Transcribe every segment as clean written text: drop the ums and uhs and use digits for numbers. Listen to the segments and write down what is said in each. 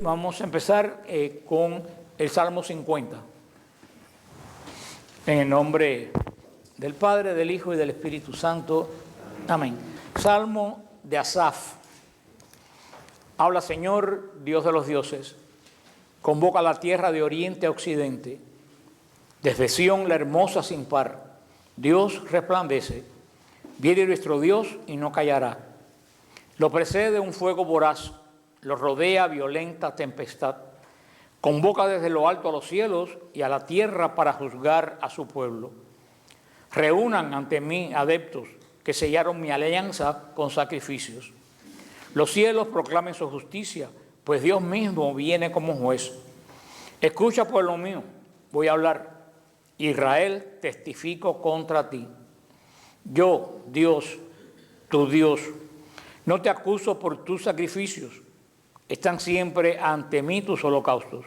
Vamos a empezar con el Salmo 50. En el nombre del Padre, del Hijo y del Espíritu Santo. Amén. Salmo de Asaf. Habla, Señor, Dios de los dioses. Convoca a la tierra de oriente a occidente. Desde Sión la hermosa sin par. Dios resplandece. Viene nuestro Dios y no callará. Lo precede un fuego voraz. Lo rodea violenta tempestad. Convoca desde lo alto a los cielos y a la tierra para juzgar a su pueblo. Reúnan ante mí adeptos que sellaron mi alianza con sacrificios. Los cielos proclamen su justicia, pues Dios mismo viene como juez. Escucha, pueblo mío, voy a hablar. Israel, testifico contra ti. Yo, Dios, tu Dios, no te acuso por tus sacrificios. Están siempre ante mí tus holocaustos.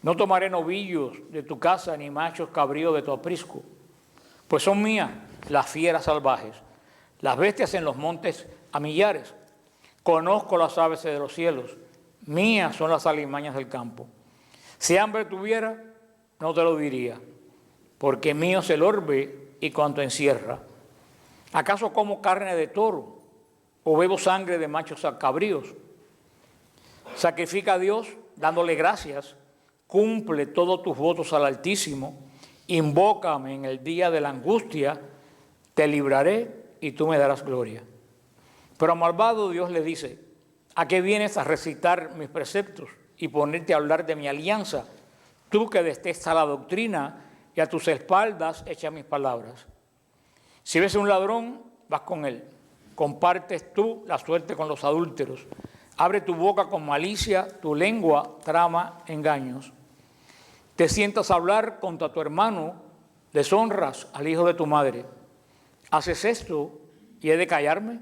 No tomaré novillos de tu casa ni machos cabríos de tu aprisco, pues son mías las fieras salvajes, las bestias en los montes a millares. Conozco las aves de los cielos, mías son las alimañas del campo. Si hambre tuviera, no te lo diría, porque mío es el orbe y cuanto encierra. ¿Acaso como carne de toro o bebo sangre de machos cabríos? Sacrifica a Dios dándole gracias, cumple todos tus votos al Altísimo, invócame en el día de la angustia, te libraré y tú me darás gloria. Pero al malvado Dios le dice, ¿a qué vienes a recitar mis preceptos y ponerte a hablar de mi alianza? Tú que detestas la doctrina y a tus espaldas echas mis palabras. Si ves a un ladrón, vas con él, compartes tú la suerte con los adúlteros. Abre tu boca con malicia, tu lengua trama engaños. Te sientas a hablar contra tu hermano, deshonras al hijo de tu madre. ¿Haces esto y he de callarme?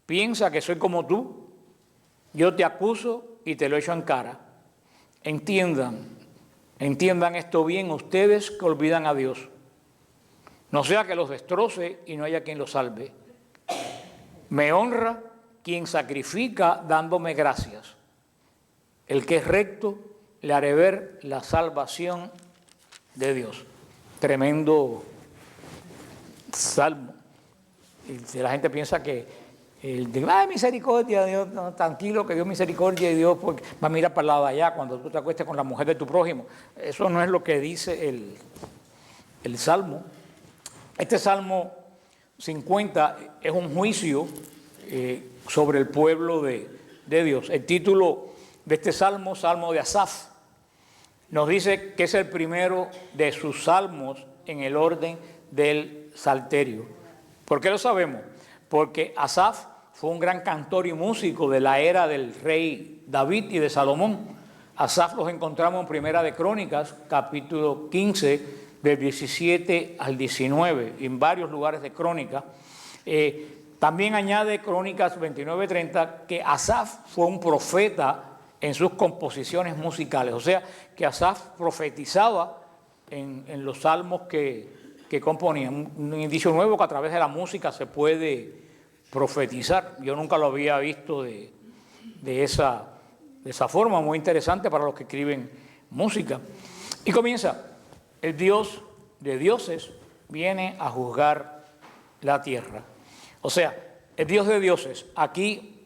Piensa que soy como tú. Yo te acuso y te lo echo en cara. Entiendan esto bien ustedes que olvidan a Dios. No sea que los destroce y no haya quien los salve. Me honra quien sacrifica dándome gracias. El que es recto le haré ver la salvación de Dios. Tremendo salmo. Y la gente piensa que misericordia, Dios, no, tranquilo, que Dios misericordia y Dios pues, va a mirar para el lado de allá cuando tú te acuestes con la mujer de tu prójimo. Eso no es lo que dice el salmo. Este Salmo 50 es un juicio sobre el pueblo de Dios. El título de este salmo, Salmo de Asaf, nos dice que es el primero de sus salmos en el orden del Salterio. ¿Por qué lo sabemos? Porque Asaf fue un gran cantor y músico de la era del rey David y de Salomón. Asaf los encontramos en Primera de Crónicas, capítulo 15, del 17 al 19, en varios lugares de Crónicas. También añade Crónicas 29:30 que Asaf fue un profeta en sus composiciones musicales. O sea, que Asaf profetizaba en los salmos que componía. Un indicio nuevo que a través de la música se puede profetizar. Yo nunca lo había visto de esa forma, muy interesante para los que escriben música. Y comienza, el Dios de dioses viene a juzgar la tierra. O sea, el Dios de dioses, aquí,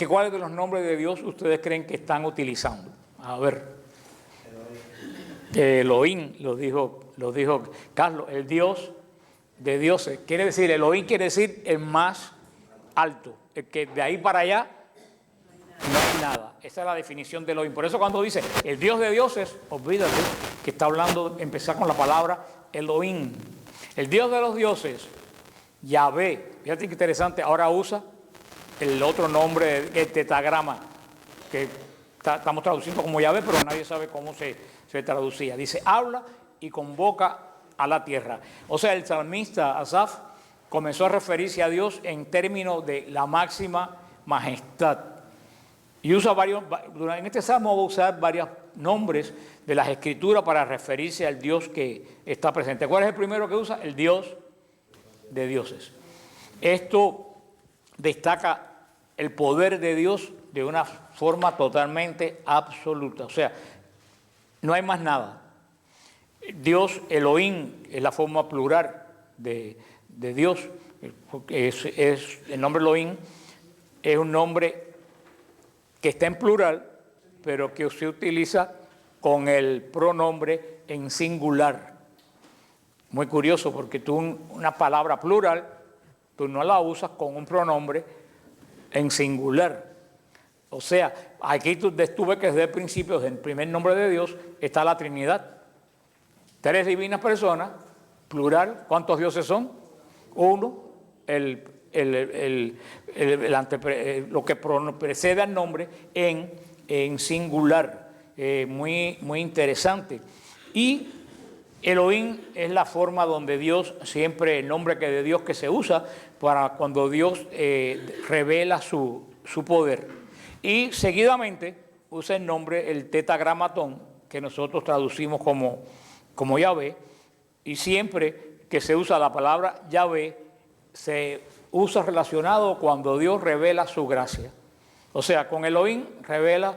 ¿cuáles de los nombres de Dios ustedes creen que están utilizando? A ver, Elohim, lo dijo Carlos, el Dios de dioses. Quiere decir, Elohim quiere decir el más alto, el que de ahí para allá no hay nada. Esa es la definición de Elohim. Por eso cuando dice el Dios de dioses, olvídate que está hablando, empezar con la palabra Elohim. El Dios de los dioses, Yahvé. Fíjate qué interesante, ahora usa el otro nombre, el tetagrama, que estamos traduciendo como Yahvé, pero nadie sabe cómo se traducía. Dice, habla y convoca a la tierra. O sea, el salmista Asaf comenzó a referirse a Dios en términos de la máxima majestad. Y usa en este salmo va a usar varios nombres de las escrituras para referirse al Dios que está presente. ¿Cuál es el primero que usa? El Dios de dioses. Esto destaca el poder de Dios de una forma totalmente absoluta. O sea, no hay más nada. Dios, Elohim, es la forma plural de Dios. El nombre Elohim es un nombre que está en plural, pero que se utiliza con el pronombre en singular. Muy curioso, porque tú una palabra plural, tú no la usas con un pronombre en singular. O sea, aquí tú ves que desde el principio, desde el primer nombre de Dios, está la Trinidad. 3 divinas personas, plural. ¿Cuántos dioses son? Uno, lo que precede al nombre en singular. Muy interesante. Y Elohim es la forma donde Dios, siempre el nombre de Dios que se usa para cuando Dios revela su poder. Y seguidamente usa el nombre, el tetragramatón, que nosotros traducimos como Yahvé, y siempre que se usa la palabra Yahvé, se usa relacionado cuando Dios revela su gracia. O sea, con Elohim revela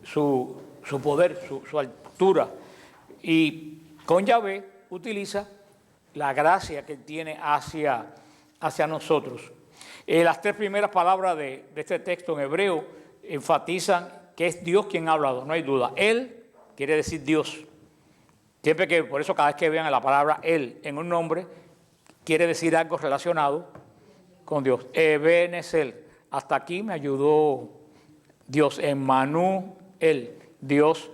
su poder, su altura, y con Yahvé utiliza la gracia que tiene hacia nosotros. Las 3 primeras palabras de este texto en hebreo enfatizan que es Dios quien ha hablado, no hay duda. Él quiere decir Dios. Siempre que, por eso cada vez que vean la palabra Él en un nombre, quiere decir algo relacionado con Dios. Ebenezer, hasta aquí me ayudó Dios. Emmanuel, Dios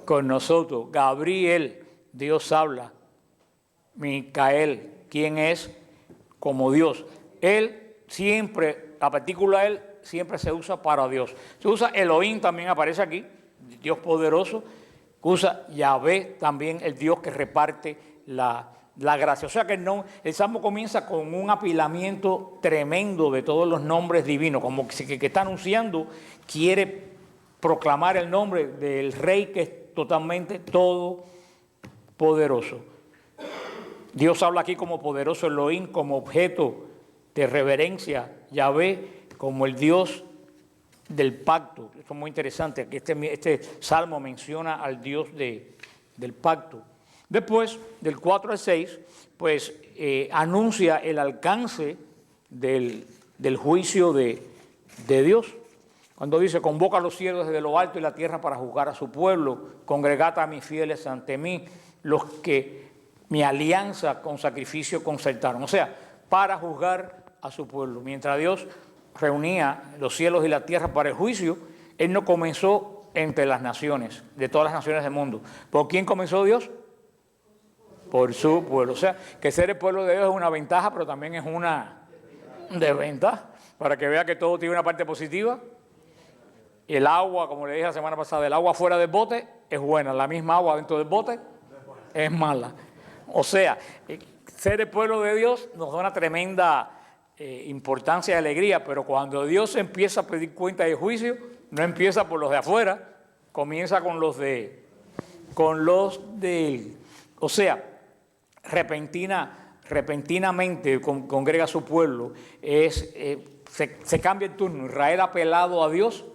con nosotros. Gabriel, Dios habla. Micael, ¿quién es? Como Dios. Él siempre, la partícula Él, siempre se usa para Dios. Se usa Elohim, también aparece aquí, Dios poderoso. Usa Yahvé, también el Dios que reparte la gracia. O sea que el Salmo comienza con un apilamiento tremendo de todos los nombres divinos, como que está anunciando, quiere proclamar el nombre del Rey que es totalmente todopoderoso. Dios habla aquí como poderoso Elohim, como objeto de reverencia, Yahvé, como el Dios del pacto. Esto es muy interesante, que este salmo menciona al Dios del pacto. Después, del 4 al 6, pues anuncia el alcance del juicio de Dios. Cuando dice, convoca a los cielos desde lo alto y la tierra para juzgar a su pueblo, congregad a mis fieles ante mí, los que mi alianza con sacrificio concertaron. O sea, para juzgar a su pueblo. Mientras Dios reunía los cielos y la tierra para el juicio, Él no comenzó entre las naciones, de todas las naciones del mundo. ¿Por quién comenzó Dios? Por su pueblo. O sea, que ser el pueblo de Dios es una ventaja, pero también es una desventaja, para que vea que todo tiene una parte positiva. El agua, como le dije la semana pasada, el agua fuera del bote es buena, la misma agua dentro del bote es mala. O sea, ser el pueblo de Dios nos da una tremenda importancia y alegría, pero cuando Dios empieza a pedir cuenta de juicio, no empieza por los de afuera, comienza con los de él. O sea, repentinamente congrega a su pueblo, se cambia el turno. Israel ha apelado a Dios.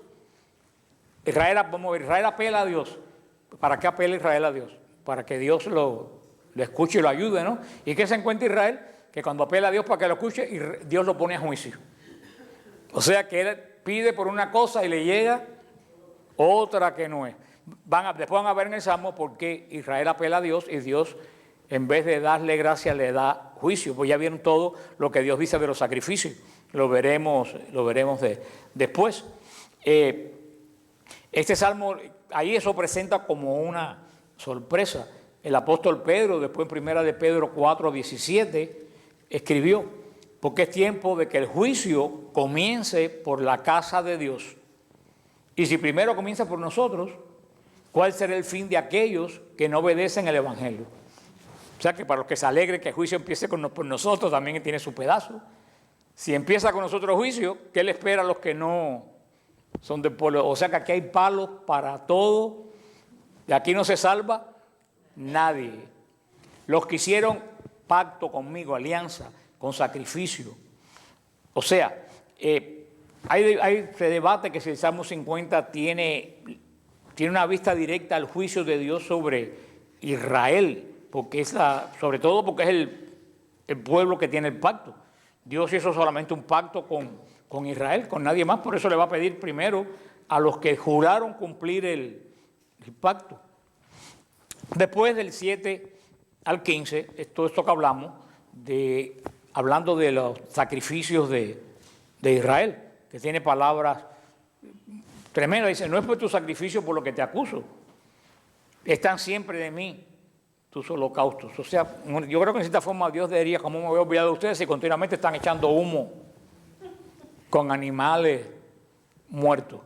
Israel apela a Dios. ¿Para qué apela Israel a Dios? Para que Dios lo escuche y lo ayude, ¿no? ¿Y qué se encuentra Israel? Que cuando apela a Dios para que lo escuche, Dios lo pone a juicio. O sea que él pide por una cosa y le llega otra que no es. Después van a ver en el Salmo por qué Israel apela a Dios y Dios, en vez de darle gracia, le da juicio. Pues ya vieron todo lo que Dios dice de los sacrificios. Lo veremos después. Este Salmo, ahí eso presenta como una sorpresa. El apóstol Pedro, después en 1 de Pedro 4:17, escribió, porque es tiempo de que el juicio comience por la casa de Dios. Y si primero comienza por nosotros, ¿cuál será el fin de aquellos que no obedecen el Evangelio? O sea que para los que se alegren que el juicio empiece por nosotros, también tiene su pedazo. Si empieza con nosotros el juicio, ¿qué le espera a los que no son del pueblo? O sea que aquí hay palos para todo, y aquí no se salva nadie. Los que hicieron pacto conmigo, alianza, con sacrificio. O sea, Se debate que si el Salmo 50 tiene una vista directa al juicio de Dios sobre Israel, porque sobre todo porque es el pueblo que tiene el pacto. Dios hizo solamente un pacto con Israel, con nadie más, por eso le va a pedir primero a los que juraron cumplir el pacto. Después del 7 al 15, todo esto que hablamos, hablando de los sacrificios de Israel, que tiene palabras tremendas. Dice, no es por tu sacrificio por lo que te acuso, están siempre de mí tus holocaustos. O sea, yo creo que en cierta forma Dios diría, ¿cómo me voy a olvidar de ustedes si continuamente están echando humo con animales muertos,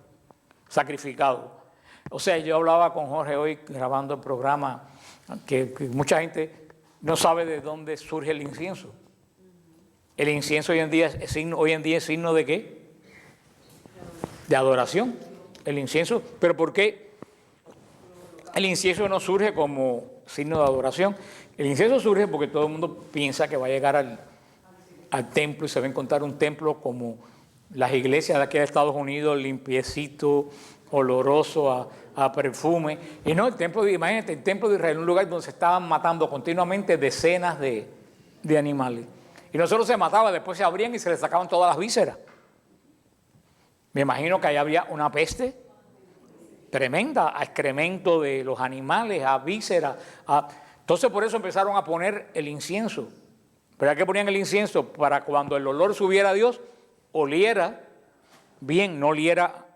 sacrificados? O sea, yo hablaba con Jorge hoy grabando el programa que mucha gente no sabe de dónde surge el incienso. El incienso hoy en día es signo ¿de qué? De adoración. El incienso, ¿pero por qué el incienso no surge como signo de adoración? El incienso surge porque todo el mundo piensa que va a llegar al templo y se va a encontrar un templo como las iglesias de aquí de Estados Unidos, limpiecito, oloroso a perfume. Y no, imagínate, el templo de Israel, un lugar donde se estaban matando continuamente decenas de animales. Y no solo se mataba, después se abrían y se les sacaban todas las vísceras. Me imagino que ahí había una peste tremenda, a excremento de los animales, a vísceras. Entonces por eso empezaron a poner el incienso. ¿Pero qué ponían el incienso? Para cuando el olor subiera a Dios, oliera bien, no oliera.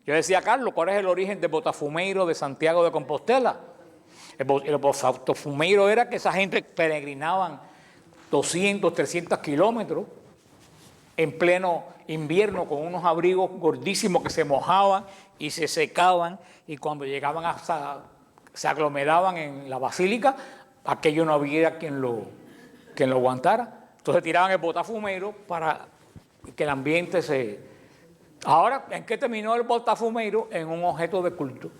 Yo decía a Carlos, ¿cuál es el origen del botafumeiro de Santiago de Compostela? El botafumeiro era que esa gente peregrinaban 200, 300 kilómetros en pleno invierno con unos abrigos gordísimos que se mojaban y se secaban, y cuando llegaban se aglomeraban en la basílica, aquello no había quien lo aguantara. Entonces tiraban el botafumeiro para que el ambiente se... Ahora, ¿en qué terminó el botafumeiro? En un objeto de culto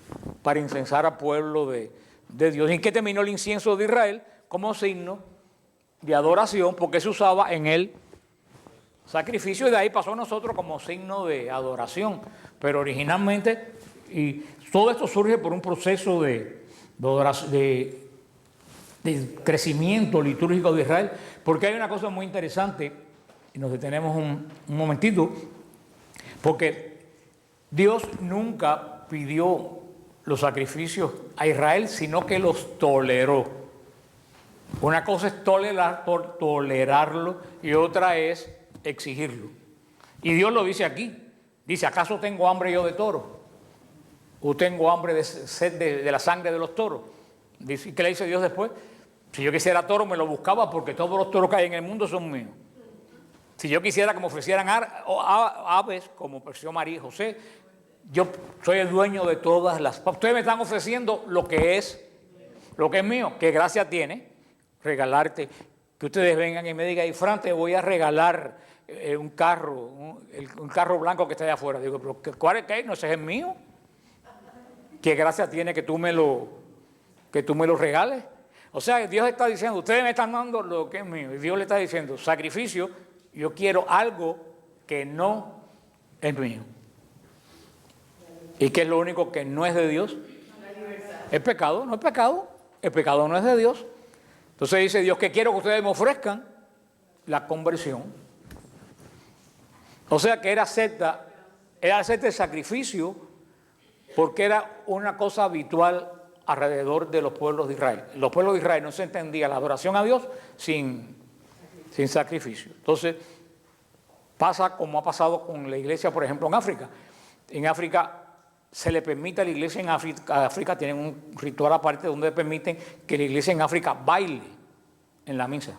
para incensar al pueblo de Dios. ¿Y en qué terminó el incienso de Israel? Como signo de adoración, porque se usaba en el sacrificio, y de ahí pasó a nosotros como signo de adoración. Pero originalmente, y todo esto surge por un proceso de crecimiento litúrgico de Israel, porque hay una cosa muy interesante, y nos detenemos un momentito, porque Dios nunca pidió los sacrificios a Israel, sino que los toleró. Una cosa es tolerarlo y otra es exigirlo. Y Dios lo dice aquí. Dice, ¿acaso tengo hambre yo de toro? ¿O tengo hambre de sed de la sangre de los toros? Dice, ¿qué le dice Dios después? Si yo quisiera toro me lo buscaba, porque todos los toros que hay en el mundo son míos. Si yo quisiera que me ofrecieran aves, como ofreció María y José, yo soy el dueño de todas las... Ustedes me están ofreciendo lo que es mío. ¿Qué gracia tiene regalarte? Que ustedes vengan y me digan, y Fran, te voy a regalar un carro blanco que está allá afuera. Digo, pero ¿cuál es que no, ese es el mío? ¿Qué gracia tiene que tú me lo regales? O sea, Dios está diciendo, ustedes me están dando lo que es mío. Y Dios le está diciendo, sacrificio, yo quiero algo que no es mío. ¿Y qué es lo único que no es de Dios? El pecado, no es pecado. El pecado no es de Dios. Entonces dice Dios, que quiero que ustedes me ofrezcan la conversión. O sea que era acepta el sacrificio, porque era una cosa habitual alrededor de los pueblos de Israel. Los pueblos de Israel no se entendía la adoración a Dios sin sacrificio. Entonces pasa como ha pasado con la iglesia, por ejemplo, en África. En África se le permite a la iglesia en África tienen un ritual aparte donde permiten que la iglesia en África baile en la misa.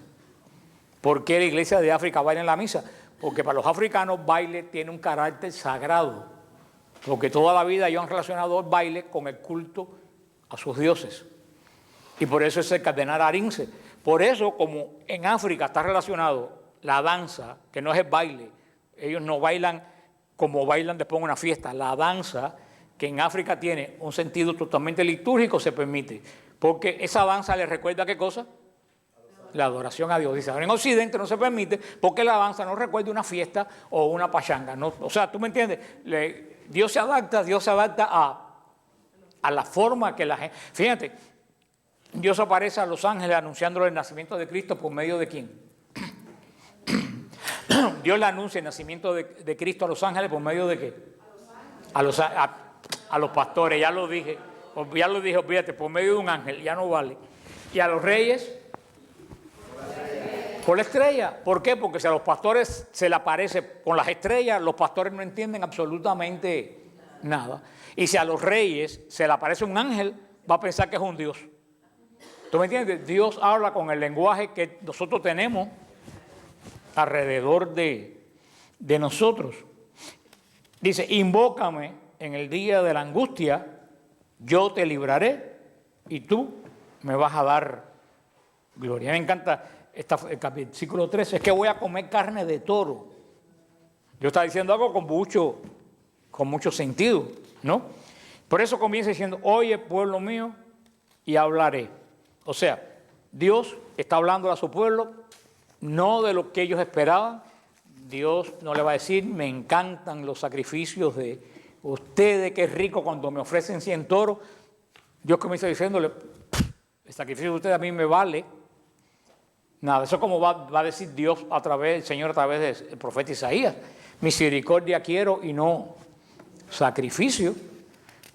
¿Por qué la iglesia de África baila en la misa? Porque para los africanos baile tiene un carácter sagrado, porque toda la vida ellos han relacionado el baile con el culto a sus dioses. Y por eso es el cardenal Arinze. Por eso, como en África está relacionado la danza, que no es el baile, ellos no bailan como bailan después de una fiesta, la danza, que en África tiene un sentido totalmente litúrgico, se permite. Porque esa danza les recuerda, ¿qué cosa? la adoración a Dios. Dice, ahora en Occidente no se permite porque la alabanza no recuerda una fiesta o una pachanga. No, o sea, ¿tú me entiendes? Dios se adapta a la forma que la gente... Fíjate, Dios aparece a los ángeles anunciando el nacimiento de Cristo por medio de ¿quién? Dios le anuncia el nacimiento de Cristo a los ángeles por medio de ¿qué? A los pastores, ya lo dije, olvídate, por medio de un ángel, ya no vale. Y a los reyes, por la estrella. ¿Por qué? Porque si a los pastores se le aparece con las estrellas, los pastores no entienden absolutamente nada. Y si a los reyes se le aparece un ángel, va a pensar que es un Dios. ¿Tú me entiendes? Dios habla con el lenguaje que nosotros tenemos alrededor de nosotros. Dice, invócame en el día de la angustia, yo te libraré y tú me vas a dar gloria. Me encanta el versículo 13, es que voy a comer carne de toro. Dios está diciendo algo con mucho sentido, ¿no? Por eso comienza diciendo, oye pueblo mío y hablaré. O sea, Dios está hablando a su pueblo, no de lo que ellos esperaban. Dios no le va a decir, me encantan los sacrificios de ustedes, qué rico cuando me ofrecen 100 toros. Dios comienza diciéndole, el sacrificio de ustedes a mí me vale. Nada, eso es como va a decir Dios el Señor a través del profeta Isaías. Misericordia quiero y no sacrificio.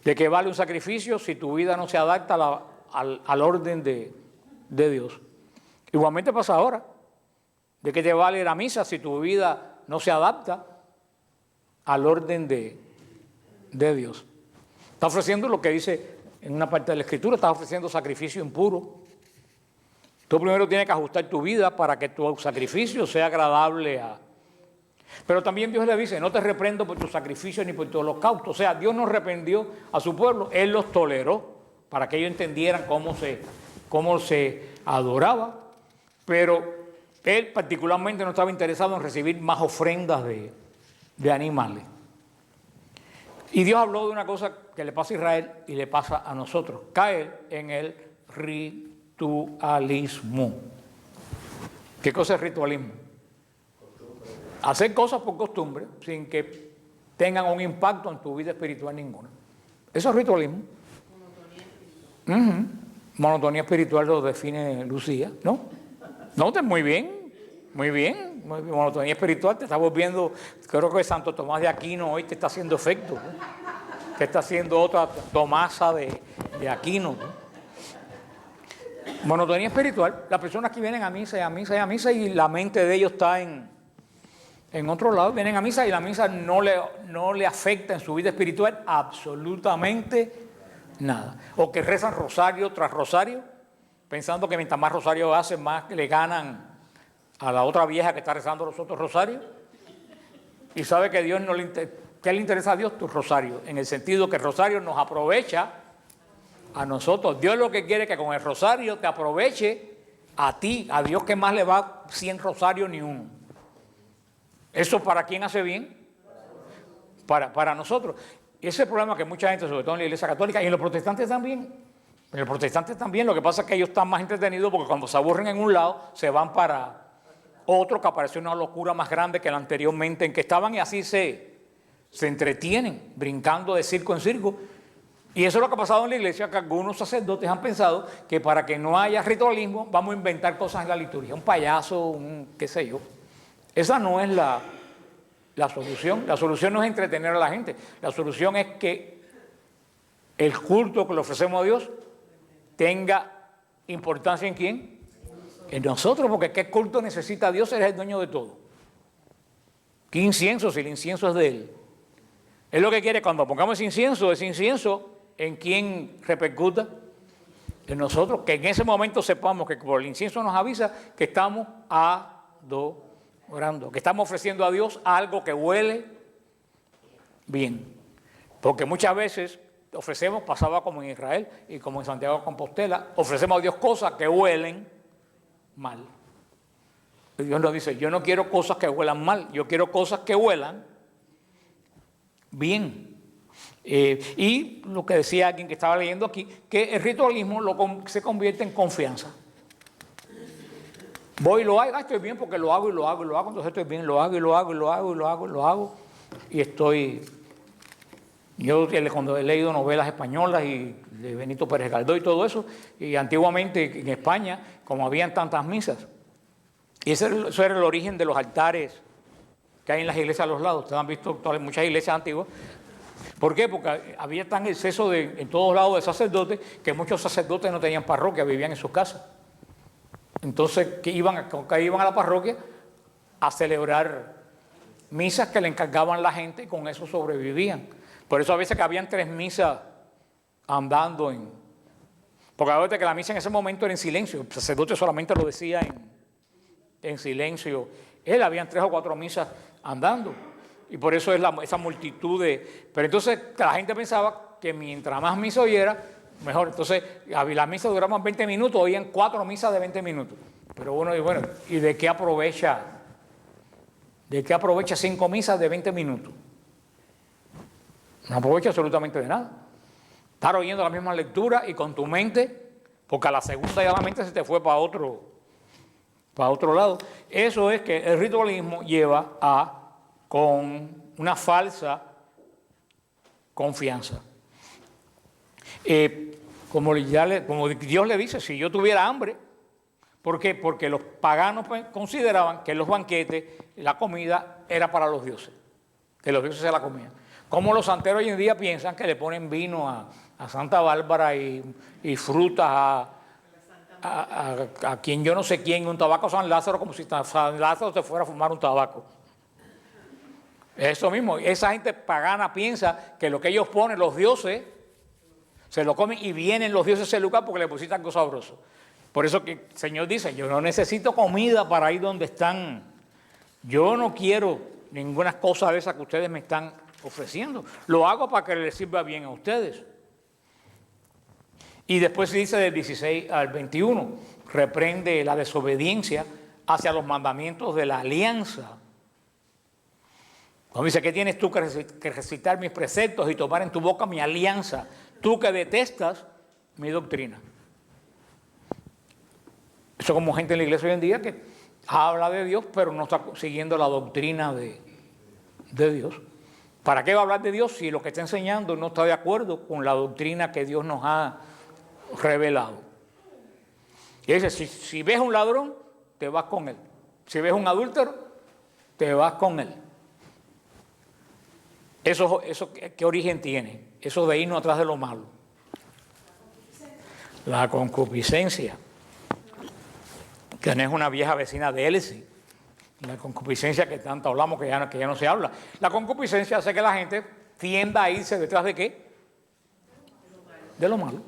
¿De qué vale un sacrificio si tu vida no se adapta al orden de Dios? Igualmente pasa ahora. ¿De qué te vale la misa si tu vida no se adapta al orden de Dios? Está ofreciendo lo que dice en una parte de la Escritura, está ofreciendo sacrificio impuro. Tú primero tienes que ajustar tu vida para que tu sacrificio sea agradable a... Pero también Dios le dice, no te reprendo por tu sacrificio ni por tu holocausto. O sea, Dios no reprendió a su pueblo, Él los toleró para que ellos entendieran cómo se adoraba, pero Él particularmente no estaba interesado en recibir más ofrendas de animales. Y Dios habló de una cosa que le pasa a Israel y le pasa a nosotros, caer en el ritualismo. ¿Qué cosa es ritualismo? Hacer cosas por costumbre sin que tengan un impacto en tu vida espiritual ninguna. Eso es ritualismo. Monotonía espiritual lo define Lucía, ¿no? No, muy bien, muy bien. Monotonía espiritual te está volviendo, creo que Santo Tomás de Aquino hoy te está haciendo efecto, ¿no? Te está haciendo otra Tomasa de Aquino, ¿no? Monotonía espiritual, las personas que vienen a misa y a misa y a misa y la mente de ellos está en otro lado, vienen a misa y la misa no le afecta en su vida espiritual absolutamente nada. O que rezan rosario tras rosario, pensando que mientras más rosario hacen, más le ganan a la otra vieja que está rezando los otros rosarios. Y sabe que Dios ¿qué le interesa a Dios? Tu rosario, en el sentido que el rosario nos aprovecha a nosotros. Dios lo que quiere es que con el rosario te aproveche a ti, a Dios que más le va 100 rosarios ni uno. ¿Eso para quién hace bien? Para nosotros. Y ese es el problema que mucha gente, sobre todo en la Iglesia Católica y en los protestantes también, lo que pasa es que ellos están más entretenidos porque cuando se aburren en un lado, se van para otro que apareció una locura más grande que la anteriormente en que estaban y así se entretienen, brincando de circo en circo. Y eso es lo que ha pasado en la iglesia, que algunos sacerdotes han pensado que para que no haya ritualismo, vamos a inventar cosas en la liturgia, un payaso, qué sé yo. Esa no es la solución. La solución no es entretener a la gente. La solución es que el culto que le ofrecemos a Dios tenga importancia ¿en quién? En nosotros, porque ¿qué culto necesita Dios? Él es el dueño de todo. ¿Qué incienso? Si el incienso es de Él. Él lo que quiere cuando pongamos ese incienso, ¿en quién repercuta? En nosotros, que en ese momento sepamos que por el incienso nos avisa que estamos adorando, que estamos ofreciendo a Dios algo que huele bien. Porque muchas veces ofrecemos, pasaba como en Israel y como en Santiago de Compostela, ofrecemos a Dios cosas que huelen mal. Y Dios nos dice, yo no quiero cosas que huelan mal, yo quiero cosas que huelan bien. Y lo que decía alguien que estaba leyendo aquí, que el ritualismo se convierte en confianza. Voy y lo hago, estoy bien porque lo hago y lo hago y lo hago, entonces estoy bien, lo hago y lo hago y lo hago y lo hago y lo hago. Y estoy... Yo cuando he leído novelas españolas y de Benito Pérez Galdós y todo eso, y antiguamente en España, como habían tantas misas, y eso era el origen de los altares que hay en las iglesias a los lados. Ustedes han visto muchas iglesias antiguas. ¿Por qué? Porque había tan exceso en todos lados de sacerdotes que muchos sacerdotes no tenían parroquia, vivían en sus casas. Entonces, que iban a la parroquia a celebrar misas que le encargaban la gente y con eso sobrevivían. Por eso a veces que habían 3 misas andando porque a veces que la misa en ese momento era en silencio, el sacerdote solamente lo decía en silencio. Habían 3 o 4 misas andando. Y por eso es esa multitud de... Pero entonces la gente pensaba que mientras más misa oyera, mejor. Entonces las misas duraban 20 minutos, oían 4 misas de 20 minutos. Pero uno dice, bueno, ¿y de qué aprovecha? ¿De qué aprovecha 5 misas de 20 minutos? No aprovecha absolutamente de nada. Estar oyendo la misma lectura y con tu mente, porque a la segunda ya la mente se te fue para otro lado. Eso es que el ritualismo lleva con una falsa confianza. Como Dios le dice, si yo tuviera hambre, ¿por qué? Porque los paganos consideraban que los banquetes, la comida era para los dioses, que los dioses se la comían. Como los santeros hoy en día piensan que le ponen vino a Santa Bárbara y frutas a quien yo no sé quién, un tabaco a San Lázaro, como si San Lázaro se fuera a fumar un tabaco. Eso mismo, esa gente pagana piensa que lo que ellos ponen, los dioses, se lo comen y vienen los dioses a ese lugar porque le pusieron algo sabroso. Por eso que el Señor dice, yo no necesito comida para ir donde están. Yo no quiero ninguna cosa de esas que ustedes me están ofreciendo. Lo hago para que les sirva bien a ustedes. Y después se dice del 16 al 21, reprende la desobediencia hacia los mandamientos de la alianza. Cuando dice, ¿qué tienes tú que recitar mis preceptos y tomar en tu boca mi alianza? Tú que detestas mi doctrina. Eso como gente en la iglesia hoy en día que habla de Dios, pero no está siguiendo la doctrina de Dios. ¿Para qué va a hablar de Dios si lo que está enseñando no está de acuerdo con la doctrina que Dios nos ha revelado? Y dice, si ves un ladrón, te vas con él. Si ves un adúltero, te vas con él. ¿Eso qué origen tiene? Eso de irnos atrás de lo malo. La concupiscencia, que no es una vieja vecina de Elsie. La concupiscencia que tanto hablamos, que ya no se habla. La concupiscencia hace que la gente tienda a irse detrás de ¿qué? De lo malo.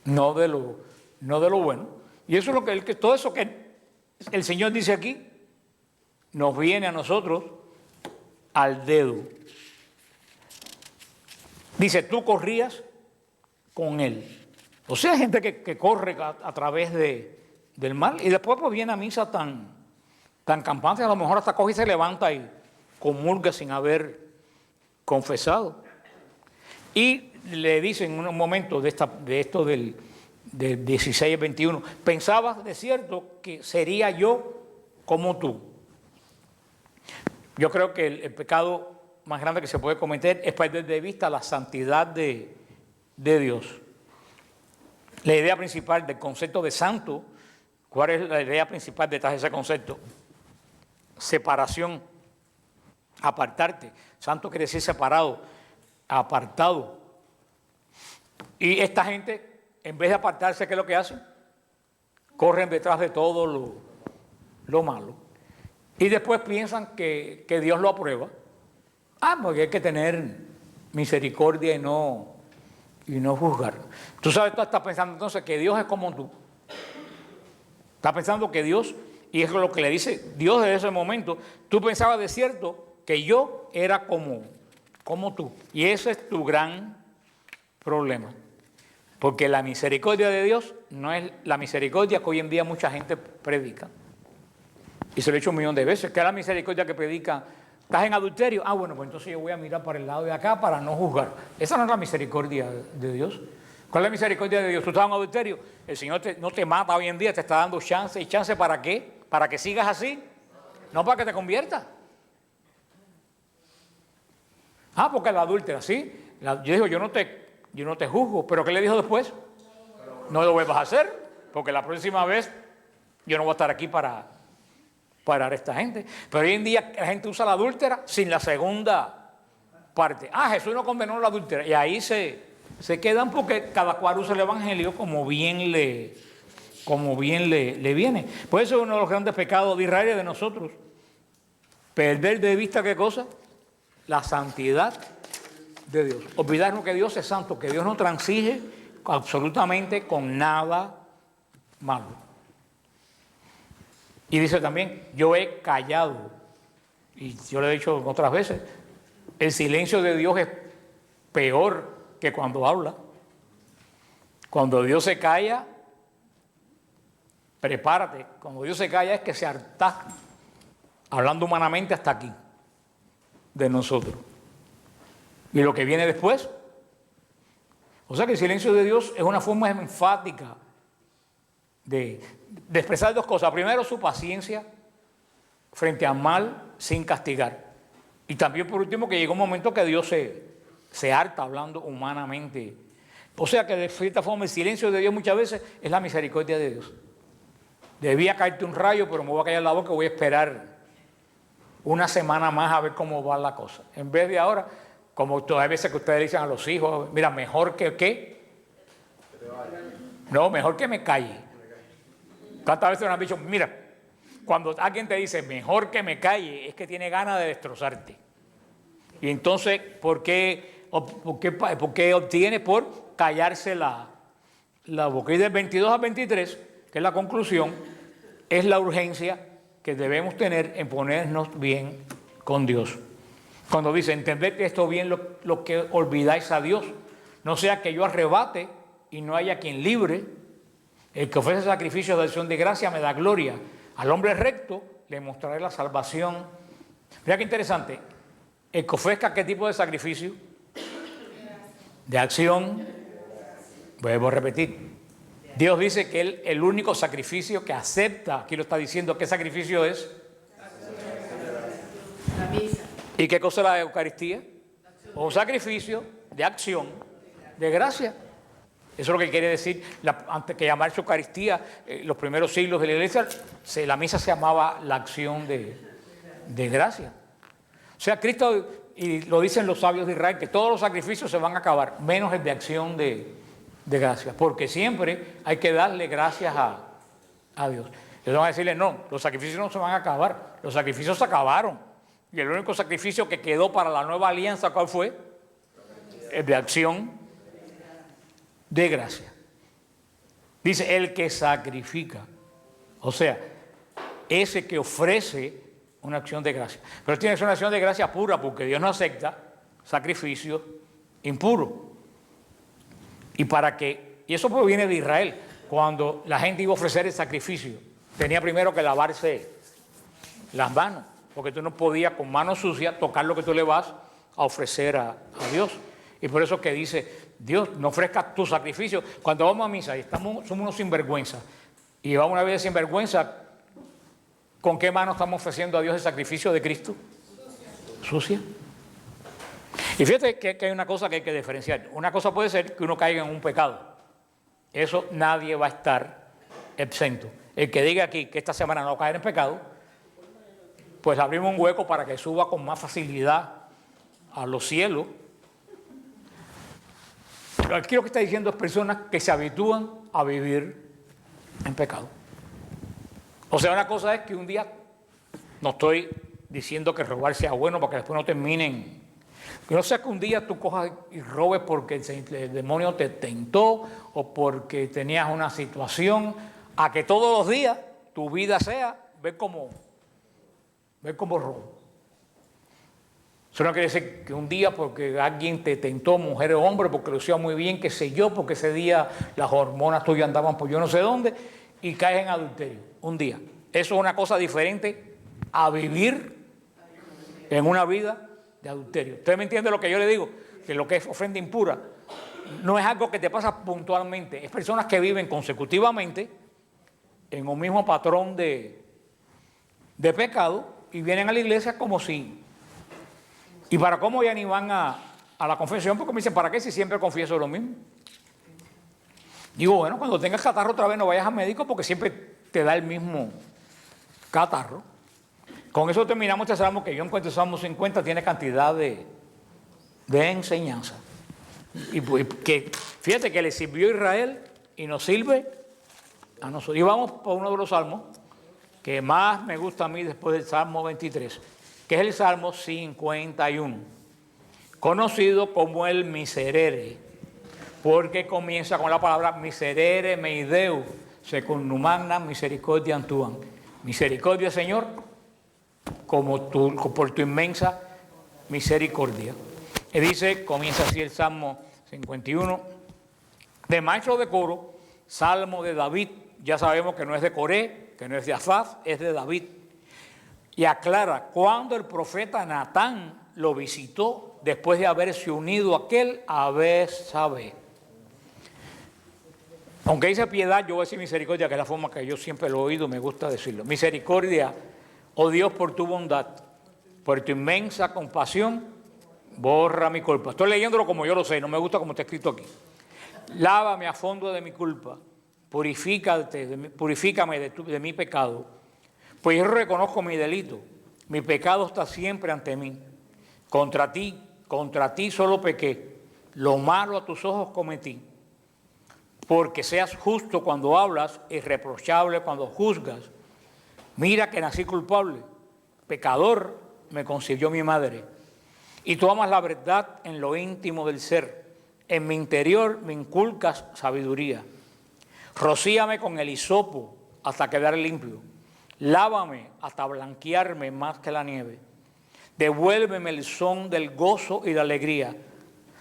No de lo bueno. Y eso es lo todo eso que el Señor dice aquí, nos viene a nosotros al dedo. Dice, tú corrías con él. O sea, hay gente que corre a través del mal y después pues viene a misa tan campante, a lo mejor hasta coge y se levanta y comulga sin haber confesado. Y le dice en un momento de esto del 16 al 21, pensabas de cierto que sería yo como tú. Yo creo que el pecado más grande que se puede cometer es perder de vista la santidad de Dios. La idea principal del concepto de santo, ¿cuál es la idea principal detrás de ese concepto? Separación, apartarte. Santo quiere decir separado, apartado. Y esta gente, en vez de apartarse, ¿qué es lo que hacen? Corren detrás de todo lo malo. Y después piensan que Dios lo aprueba. Porque hay que tener misericordia y no juzgar. Tú sabes, tú estás pensando entonces que Dios es como tú. Estás pensando que Dios, y es lo que le dice Dios desde ese momento, tú pensabas de cierto que yo era como tú. Y ese es tu gran problema. Porque la misericordia de Dios no es la misericordia que hoy en día mucha gente predica. Y se lo he dicho 1.000.000 de veces, que es la misericordia que predica. ¿Estás en adulterio? Bueno, pues entonces yo voy a mirar para el lado de acá para no juzgar. Esa no es la misericordia de Dios. ¿Cuál es la misericordia de Dios? Tú estás en adulterio, el Señor no te mata hoy en día, te está dando chance. ¿Y chance para qué? ¿Para que sigas así? No para que te conviertas. Porque la adúltera, ¿sí? Yo digo, yo no te juzgo, pero ¿qué le dijo después? No lo vuelvas a hacer, porque la próxima vez yo no voy a estar aquí para parar a esta gente. Pero hoy en día la gente usa la adúltera sin la segunda parte. Jesús no condenó la adúltera. Y ahí se quedan porque cada cual usa el evangelio como bien le viene. Por eso es uno de los grandes pecados de Israel y de nosotros. Perder de vista, ¿qué cosa? La santidad de Dios. Olvidarnos que Dios es santo, que Dios no transige absolutamente con nada malo. Y dice también, yo he callado. Y yo le he dicho otras veces, el silencio de Dios es peor que cuando habla. Cuando Dios se calla, prepárate. Cuando Dios se calla es que se harta, hablando humanamente hasta aquí, de nosotros. Y lo que viene después. O sea que el silencio de Dios es una forma enfática de expresar dos cosas. Primero, su paciencia frente al mal sin castigar. Y también, por último, que llegó un momento que Dios se harta hablando humanamente. O sea que de cierta forma el silencio de Dios muchas veces es la misericordia de Dios. Debía caerte un rayo, pero me voy a callar la boca, voy a esperar una semana más a ver cómo va la cosa. En vez de ahora, como todas las veces que ustedes dicen a los hijos, mira, mejor que ¿qué? No, mejor que me calle. ¿Cuántas veces nos han dicho, mira, cuando alguien te dice mejor que me calle, es que tiene ganas de destrozarte? Y entonces, ¿por qué obtiene? Por callarse la boca. Y del 22 al 23, que es la conclusión, es la urgencia que debemos tener en ponernos bien con Dios. Cuando dice, entended esto bien lo que olvidáis a Dios, no sea que yo arrebate y no haya quien libre. El que ofrece sacrificios de acción de gracia me da gloria. Al hombre recto le mostraré la salvación. Mira qué interesante. El que ofrezca qué tipo de sacrificio? De acción. Vuelvo a repetir. Dios dice que el único sacrificio que acepta, aquí lo está diciendo, ¿qué sacrificio es? La misa. ¿Y qué cosa es la Eucaristía? Un sacrificio de acción, de gracia. Eso es lo que quiere decir, antes que llamarse Eucaristía, los primeros siglos de la iglesia, la misa se llamaba la acción de gracia. O sea, Cristo, y lo dicen los sabios de Israel, que todos los sacrificios se van a acabar, menos el de acción de gracia, porque siempre hay que darle gracias a Dios. Ellos van a decirle, no, los sacrificios no se van a acabar, los sacrificios se acabaron. Y el único sacrificio que quedó para la nueva alianza, ¿cuál fue? El de acción de gracia. Dice, el que sacrifica. O sea, ese que ofrece una acción de gracia. Pero tiene que ser una acción de gracia pura, porque Dios no acepta sacrificios impuros. Y eso proviene de Israel. Cuando la gente iba a ofrecer el sacrificio, tenía primero que lavarse las manos, porque tú no podías con manos sucias tocar lo que tú le vas a ofrecer a Dios. Y por eso que dice, Dios, no ofrezcas tu sacrificio. Cuando vamos a misa y somos unos sinvergüenza, y llevamos una vida sinvergüenza, ¿con qué mano estamos ofreciendo a Dios el sacrificio de Cristo? Sucia. Y fíjate que hay una cosa que hay que diferenciar. Una cosa puede ser que uno caiga en un pecado. Eso nadie va a estar exento. El que diga aquí que esta semana no va a caer en pecado, pues abrimos un hueco para que suba con más facilidad a los cielos. Pero aquí lo que está diciendo es personas que se habitúan a vivir en pecado. O sea, una cosa es que un día, no estoy diciendo que robar sea bueno para que después no terminen. Que no sea que un día tú cojas y robes porque el demonio te tentó o porque tenías una situación, a que todos los días tu vida sea ver como robo. Eso no quiere decir que un día porque alguien te tentó, mujer o hombre, porque lo hacía muy bien, qué sé yo, porque ese día las hormonas tuyas andaban por yo no sé dónde, y caes en adulterio, un día. Eso es una cosa diferente a vivir en una vida de adulterio. ¿Usted me entiende lo que yo le digo? Que lo que es ofrenda impura no es algo que te pasa puntualmente, es personas que viven consecutivamente en un mismo patrón de pecado y vienen a la iglesia como si... ¿Y para cómo ya ni van a la confesión? Porque me dicen, ¿para qué si siempre confieso lo mismo? Digo, bueno, cuando tengas catarro otra vez no vayas al médico porque siempre te da el mismo catarro. Con eso terminamos este salmo, que yo encuentro el Salmo 50 tiene cantidad de enseñanza. Y que fíjate que le sirvió a Israel y nos sirve a nosotros. Y vamos por uno de los salmos que más me gusta a mí después del Salmo 23, que es el Salmo 51, conocido como el Miserere, porque comienza con la palabra Miserere mei Deu, secundum magnam misericordiam tuam. Misericordia, Señor, como por tu inmensa misericordia. Y dice, comienza así el Salmo 51, de maestro de coro, Salmo de David. Ya sabemos que no es de Coré, que no es de Asaf, es de David. Y aclara, cuando el profeta Natán lo visitó, después de haberse unido aquel a Betsabé. Aunque dice piedad, yo voy a decir misericordia, que es la forma que yo siempre lo he oído, me gusta decirlo. Misericordia, oh Dios, por tu bondad, por tu inmensa compasión, borra mi culpa. Estoy leyéndolo como yo lo sé, no me gusta como está escrito aquí. Lávame a fondo de mi culpa, purifícame de mi pecado, pues yo reconozco mi delito, mi pecado está siempre ante mí. Contra ti solo pequé, lo malo a tus ojos cometí. Porque seas justo cuando hablas, irreprochable cuando juzgas. Mira que nací culpable, pecador me concibió mi madre. Y tú amas la verdad en lo íntimo del ser. En mi interior me inculcas sabiduría. Rocíame con el hisopo hasta quedar limpio. Lávame hasta blanquearme más que la nieve. Devuélveme el son del gozo y de alegría.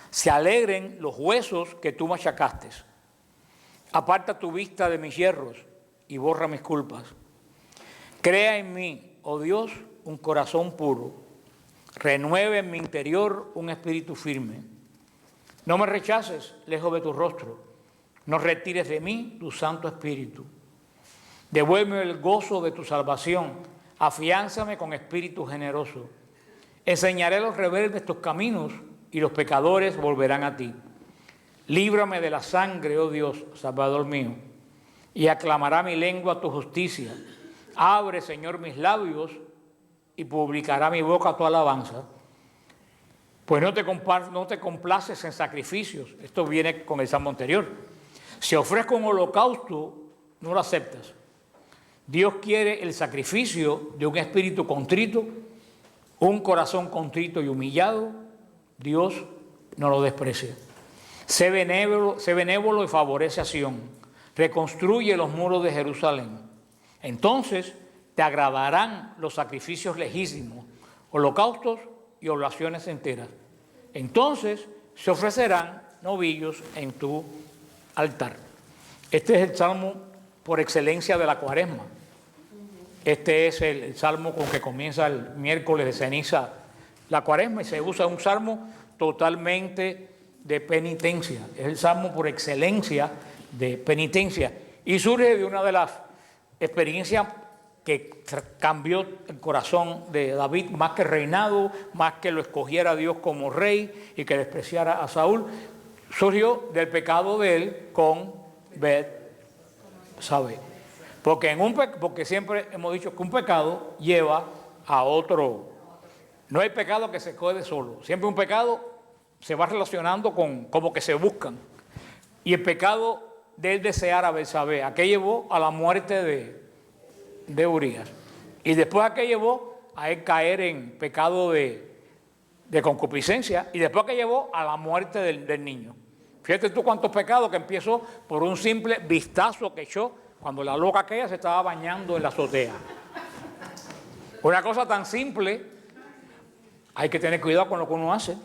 Se alegren los huesos que tú machacaste. Aparta tu vista de mis yerros y borra mis culpas. Crea en mí, oh Dios, un corazón puro. Renueve en mi interior un espíritu firme. No me rechaces lejos de tu rostro. No retires de mí tu Santo Espíritu. Devuélveme el gozo de tu salvación. Afiánzame con espíritu generoso. Enseñaré a los rebeldes tus caminos y los pecadores volverán a ti. Líbrame de la sangre, oh Dios, Salvador mío, y aclamará mi lengua tu justicia. Abre, Señor, mis labios y publicará mi boca tu alabanza. Pues no te complaces en sacrificios. Esto viene con el salmo anterior. Si ofrezco un holocausto, no lo aceptas. Dios quiere el sacrificio de un espíritu contrito, un corazón contrito y humillado. Dios no lo desprecia. Sé benévolo y favorece a Sión. Reconstruye los muros de Jerusalén. Entonces te agradarán los sacrificios legítimos, holocaustos y oblaciones enteras. Entonces se ofrecerán novillos en tu altar. Este es el salmo por excelencia de la Cuaresma. Este es el salmo con que comienza el miércoles de ceniza la Cuaresma y se usa un salmo totalmente de penitencia. Es el salmo por excelencia de penitencia y surge de una de las experiencias que cambió el corazón de David, más que reinado, más que lo escogiera Dios como rey y que despreciara a Saúl, surgió del pecado de él con Betsabé. Porque siempre hemos dicho que un pecado lleva a otro. No hay pecado que se quede solo. Siempre un pecado se va relacionando con como que se buscan. Y el pecado de él desear a Betsabé, ¿a qué llevó? A la muerte de Urías. Y después ¿a qué llevó? A él caer en pecado de concupiscencia. Y después ¿a qué llevó? A la muerte del niño. Fíjate tú cuántos pecados que empezó por un simple vistazo que echó cuando la loca aquella se estaba bañando en la azotea. Una cosa tan simple, hay que tener cuidado con lo que uno hace.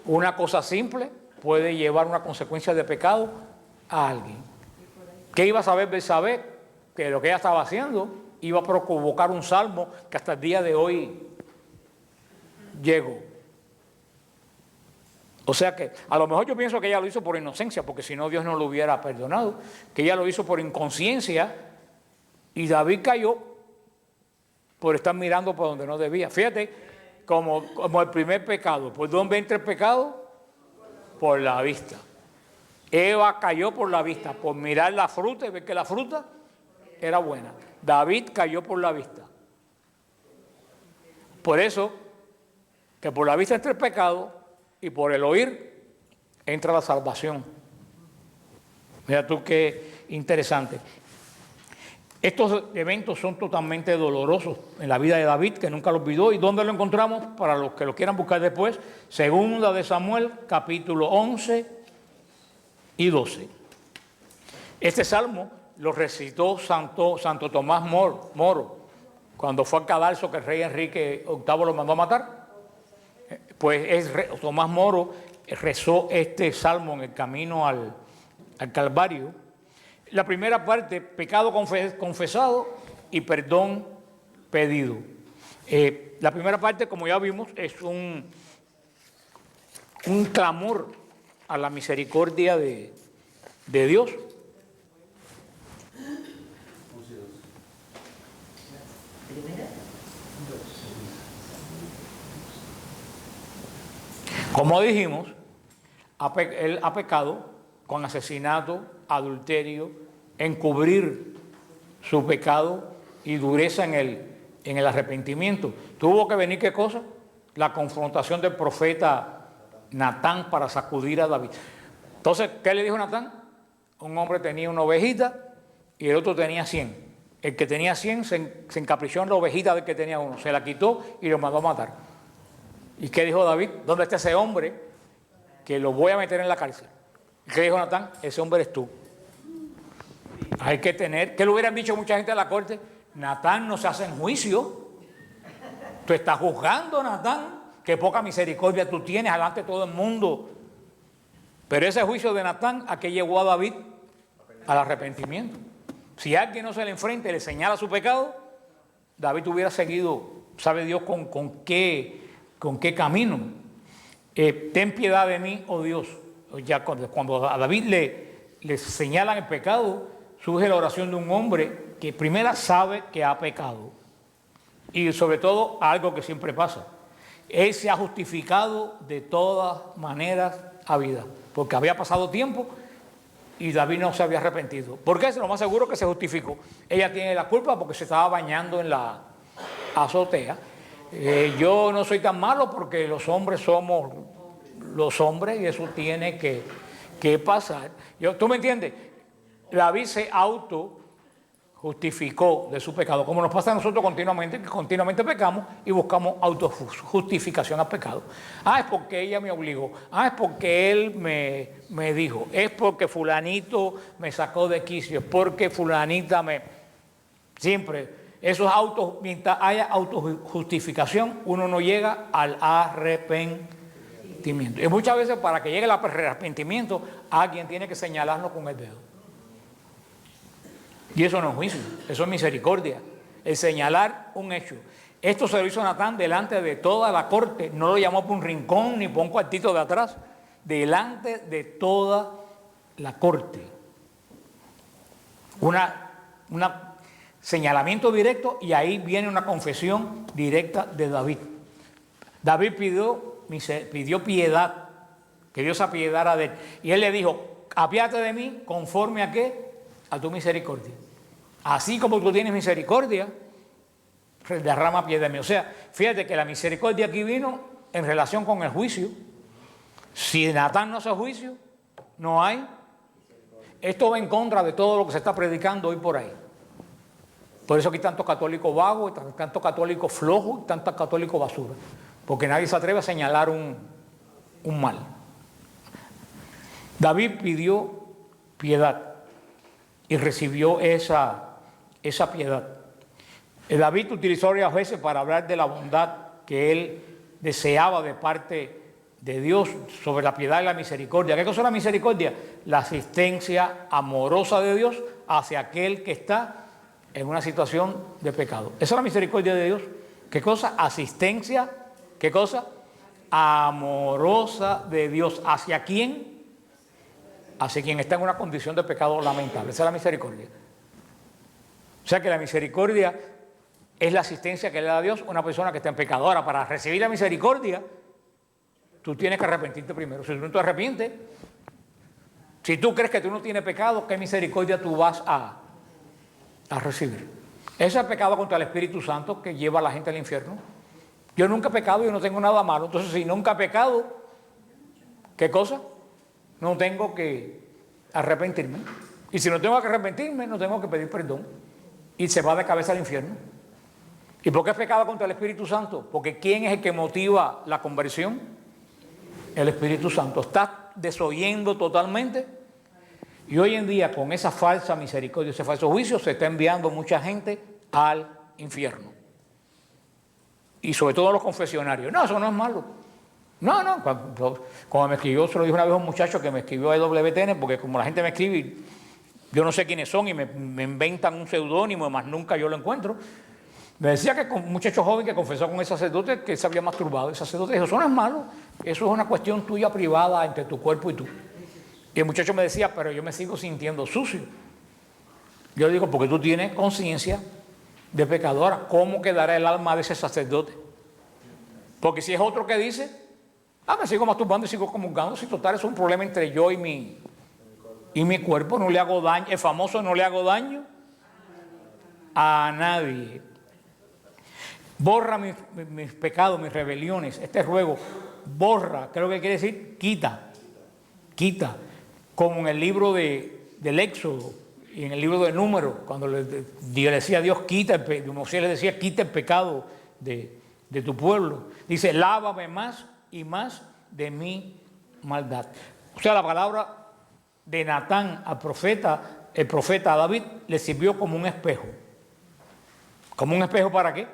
Una cosa simple puede llevar una consecuencia de pecado a alguien. ¿Qué iba a saber Betsabé? Que lo que ella estaba haciendo iba a provocar un salmo que hasta el día de hoy llegó. O sea que a lo mejor yo pienso que ella lo hizo por inocencia, porque si no Dios no lo hubiera perdonado, que ella lo hizo por inconsciencia y David cayó por estar mirando por donde no debía. Fíjate, como el primer pecado. ¿Por dónde entra el pecado? Por la vista. Eva cayó por la vista, por mirar la fruta y ver que la fruta era buena. David cayó por la vista. Por eso, que por la vista entra el pecado y por el oír entra la salvación. Mira tú qué interesante. Estos eventos son totalmente dolorosos en la vida de David, que nunca lo olvidó. ¿Y dónde lo encontramos? Para los que lo quieran buscar después, Segunda de Samuel, capítulo 11 y 12. Este salmo lo recitó Santo Tomás Moro, cuando fue al cadalso que el rey Enrique VIII lo mandó a matar. Pues Tomás Moro rezó este salmo en el camino al Calvario. La primera parte, pecado confesado y perdón pedido. La primera parte, como ya vimos, es un clamor a la misericordia de Dios. Como dijimos, él ha pecado con asesinato, adulterio, encubrir su pecado y dureza en el arrepentimiento. Tuvo que venir, ¿qué cosa? La confrontación del profeta Natán para sacudir a David. Entonces, ¿qué le dijo Natán? Un hombre tenía una ovejita y el otro tenía 100. El que tenía 100 se encaprichó en la ovejita del que tenía uno, se la quitó y lo mandó a matar. ¿Y qué dijo David? ¿Dónde está ese hombre que lo voy a meter en la cárcel? ¿Y qué dijo Natán? Ese hombre eres tú. Hay que tener, ¿qué le hubieran dicho mucha gente de la corte? Natán no se hace en juicio. Tú estás juzgando, Natán, qué poca misericordia tú tienes delante de todo el mundo. Pero ese juicio de Natán, ¿a qué llevó a David? Al arrepentimiento. Si alguien no se le enfrenta y le señala su pecado, David hubiera seguido, sabe Dios con qué camino. Ten piedad de mí, oh Dios. Ya cuando a David le señalan el pecado, surge la oración de un hombre que primero sabe que ha pecado. Y sobre todo, algo que siempre pasa. Él se ha justificado de todas maneras a vida. Porque había pasado tiempo y David no se había arrepentido. ¿Por qué? Lo más seguro que se justificó. Ella tiene la culpa porque se estaba bañando en la azotea. Yo no soy tan malo porque los hombres somos los hombres y eso tiene que pasar. ¿Tú me entiendes? David se justificó de su pecado, como nos pasa a nosotros continuamente, que continuamente pecamos y buscamos autojustificación al pecado. Es porque ella me obligó, es porque él me dijo, es porque fulanito me sacó de quicio, es porque fulanita Siempre... mientras haya autojustificación, uno no llega al arrepentimiento. Y muchas veces para que llegue el arrepentimiento, alguien tiene que señalarnos con el dedo. Y eso no es juicio, eso es misericordia. El señalar un hecho. Esto se lo hizo Natán delante de toda la corte. No lo llamó por un rincón ni por un cuartito de atrás. Delante de toda la corte. Una señalamiento directo y ahí viene una confesión directa de David. David pidió piedad, que Dios se apiadara de él. Y él le dijo, apiádate de mí conforme a qué, a tu misericordia. Así como tú tienes misericordia, derrama piedad de mí. O sea, fíjate que la misericordia aquí vino en relación con el juicio. Si Natán no hace juicio, no hay. Esto va en contra de todo lo que se está predicando hoy por ahí. Por eso aquí hay tantos católicos vagos, tantos católicos flojos, tantos católicos basura. Porque nadie se atreve a señalar un mal. David pidió piedad y recibió esa piedad. David utilizó varias veces para hablar de la bondad que él deseaba de parte de Dios sobre la piedad y la misericordia. ¿Qué cosa es la misericordia? La asistencia amorosa de Dios hacia aquel que está en una situación de pecado. Esa es la misericordia de Dios. ¿Qué cosa? Asistencia. ¿Qué cosa? amorosa de Dios. ¿Hacia quién? Hacia quien está en una condición de pecado lamentable. Esa es la misericordia. O sea que la misericordia es la asistencia que le da a Dios a una persona que está en pecado. Ahora, para recibir la misericordia, tú tienes que arrepentirte primero. Si tú no te arrepientes, si tú crees que tú no tienes pecado, ¿qué misericordia tú vas a recibir? Ese es el pecado contra el Espíritu Santo que lleva a la gente al infierno. Yo nunca he pecado, yo no tengo nada malo. Entonces, si nunca he pecado, ¿qué cosa? No tengo que arrepentirme. Y si no tengo que arrepentirme, no tengo que pedir perdón. Y se va de cabeza al infierno. ¿Y por qué es pecado contra el Espíritu Santo? Porque ¿quién es el que motiva la conversión? El Espíritu Santo. ¿Estás desoyendo totalmente? Y hoy en día, con esa falsa misericordia, ese falso juicio, se está enviando mucha gente al infierno. Y sobre todo los confesionarios. No, eso no es malo. No. Como me escribió, se lo dijo una vez a un muchacho que me escribió a EWTN, porque como la gente me escribe, yo no sé quiénes son y me inventan un seudónimo, más nunca yo lo encuentro. Me decía que un muchacho joven que confesó con el sacerdote que se había masturbado. El sacerdote dijo, eso no es malo, eso es una cuestión tuya privada entre tu cuerpo y tú. Y el muchacho me decía, pero yo me sigo sintiendo sucio. Yo le digo, porque tú tienes conciencia de pecadora. ¿Cómo quedará el alma de ese sacerdote? Porque si es otro que dice, me sigo masturbando y sigo comulgando, si total es un problema entre yo y mi cuerpo, no le hago daño, el famoso no le hago daño a nadie. Borra mis pecados, mis rebeliones. Este ruego, borra, creo que quiere decir quita. Como en el libro del Éxodo y en el libro de Números, cuando le decía a Dios, Moisés le decía, quita el pecado de tu pueblo. Dice, lávame más y más de mi maldad. O sea, la palabra de Natán al profeta, el profeta a David, le sirvió como un espejo. ¿Como un espejo para qué?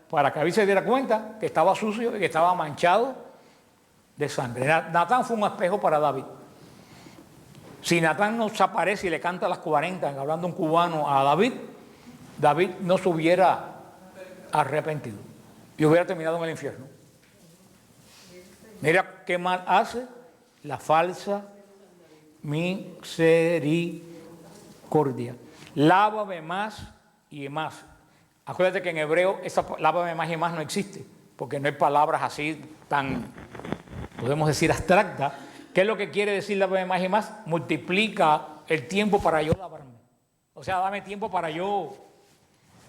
Para que David se diera cuenta que estaba sucio y que estaba manchado de sangre. Natán fue un espejo para David. Si Natán no se aparece y le canta a las 40, hablando un cubano a David, David no se hubiera arrepentido y hubiera terminado en el infierno. Mira qué mal hace la falsa misericordia. Lávame más y más. Acuérdate que en hebreo esa lávame más y más no existe, porque no hay palabras así tan, podemos decir, abstractas. ¿Qué es lo que quiere decir lávame más y más? Multiplica el tiempo para yo lavarme. O sea, dame tiempo para yo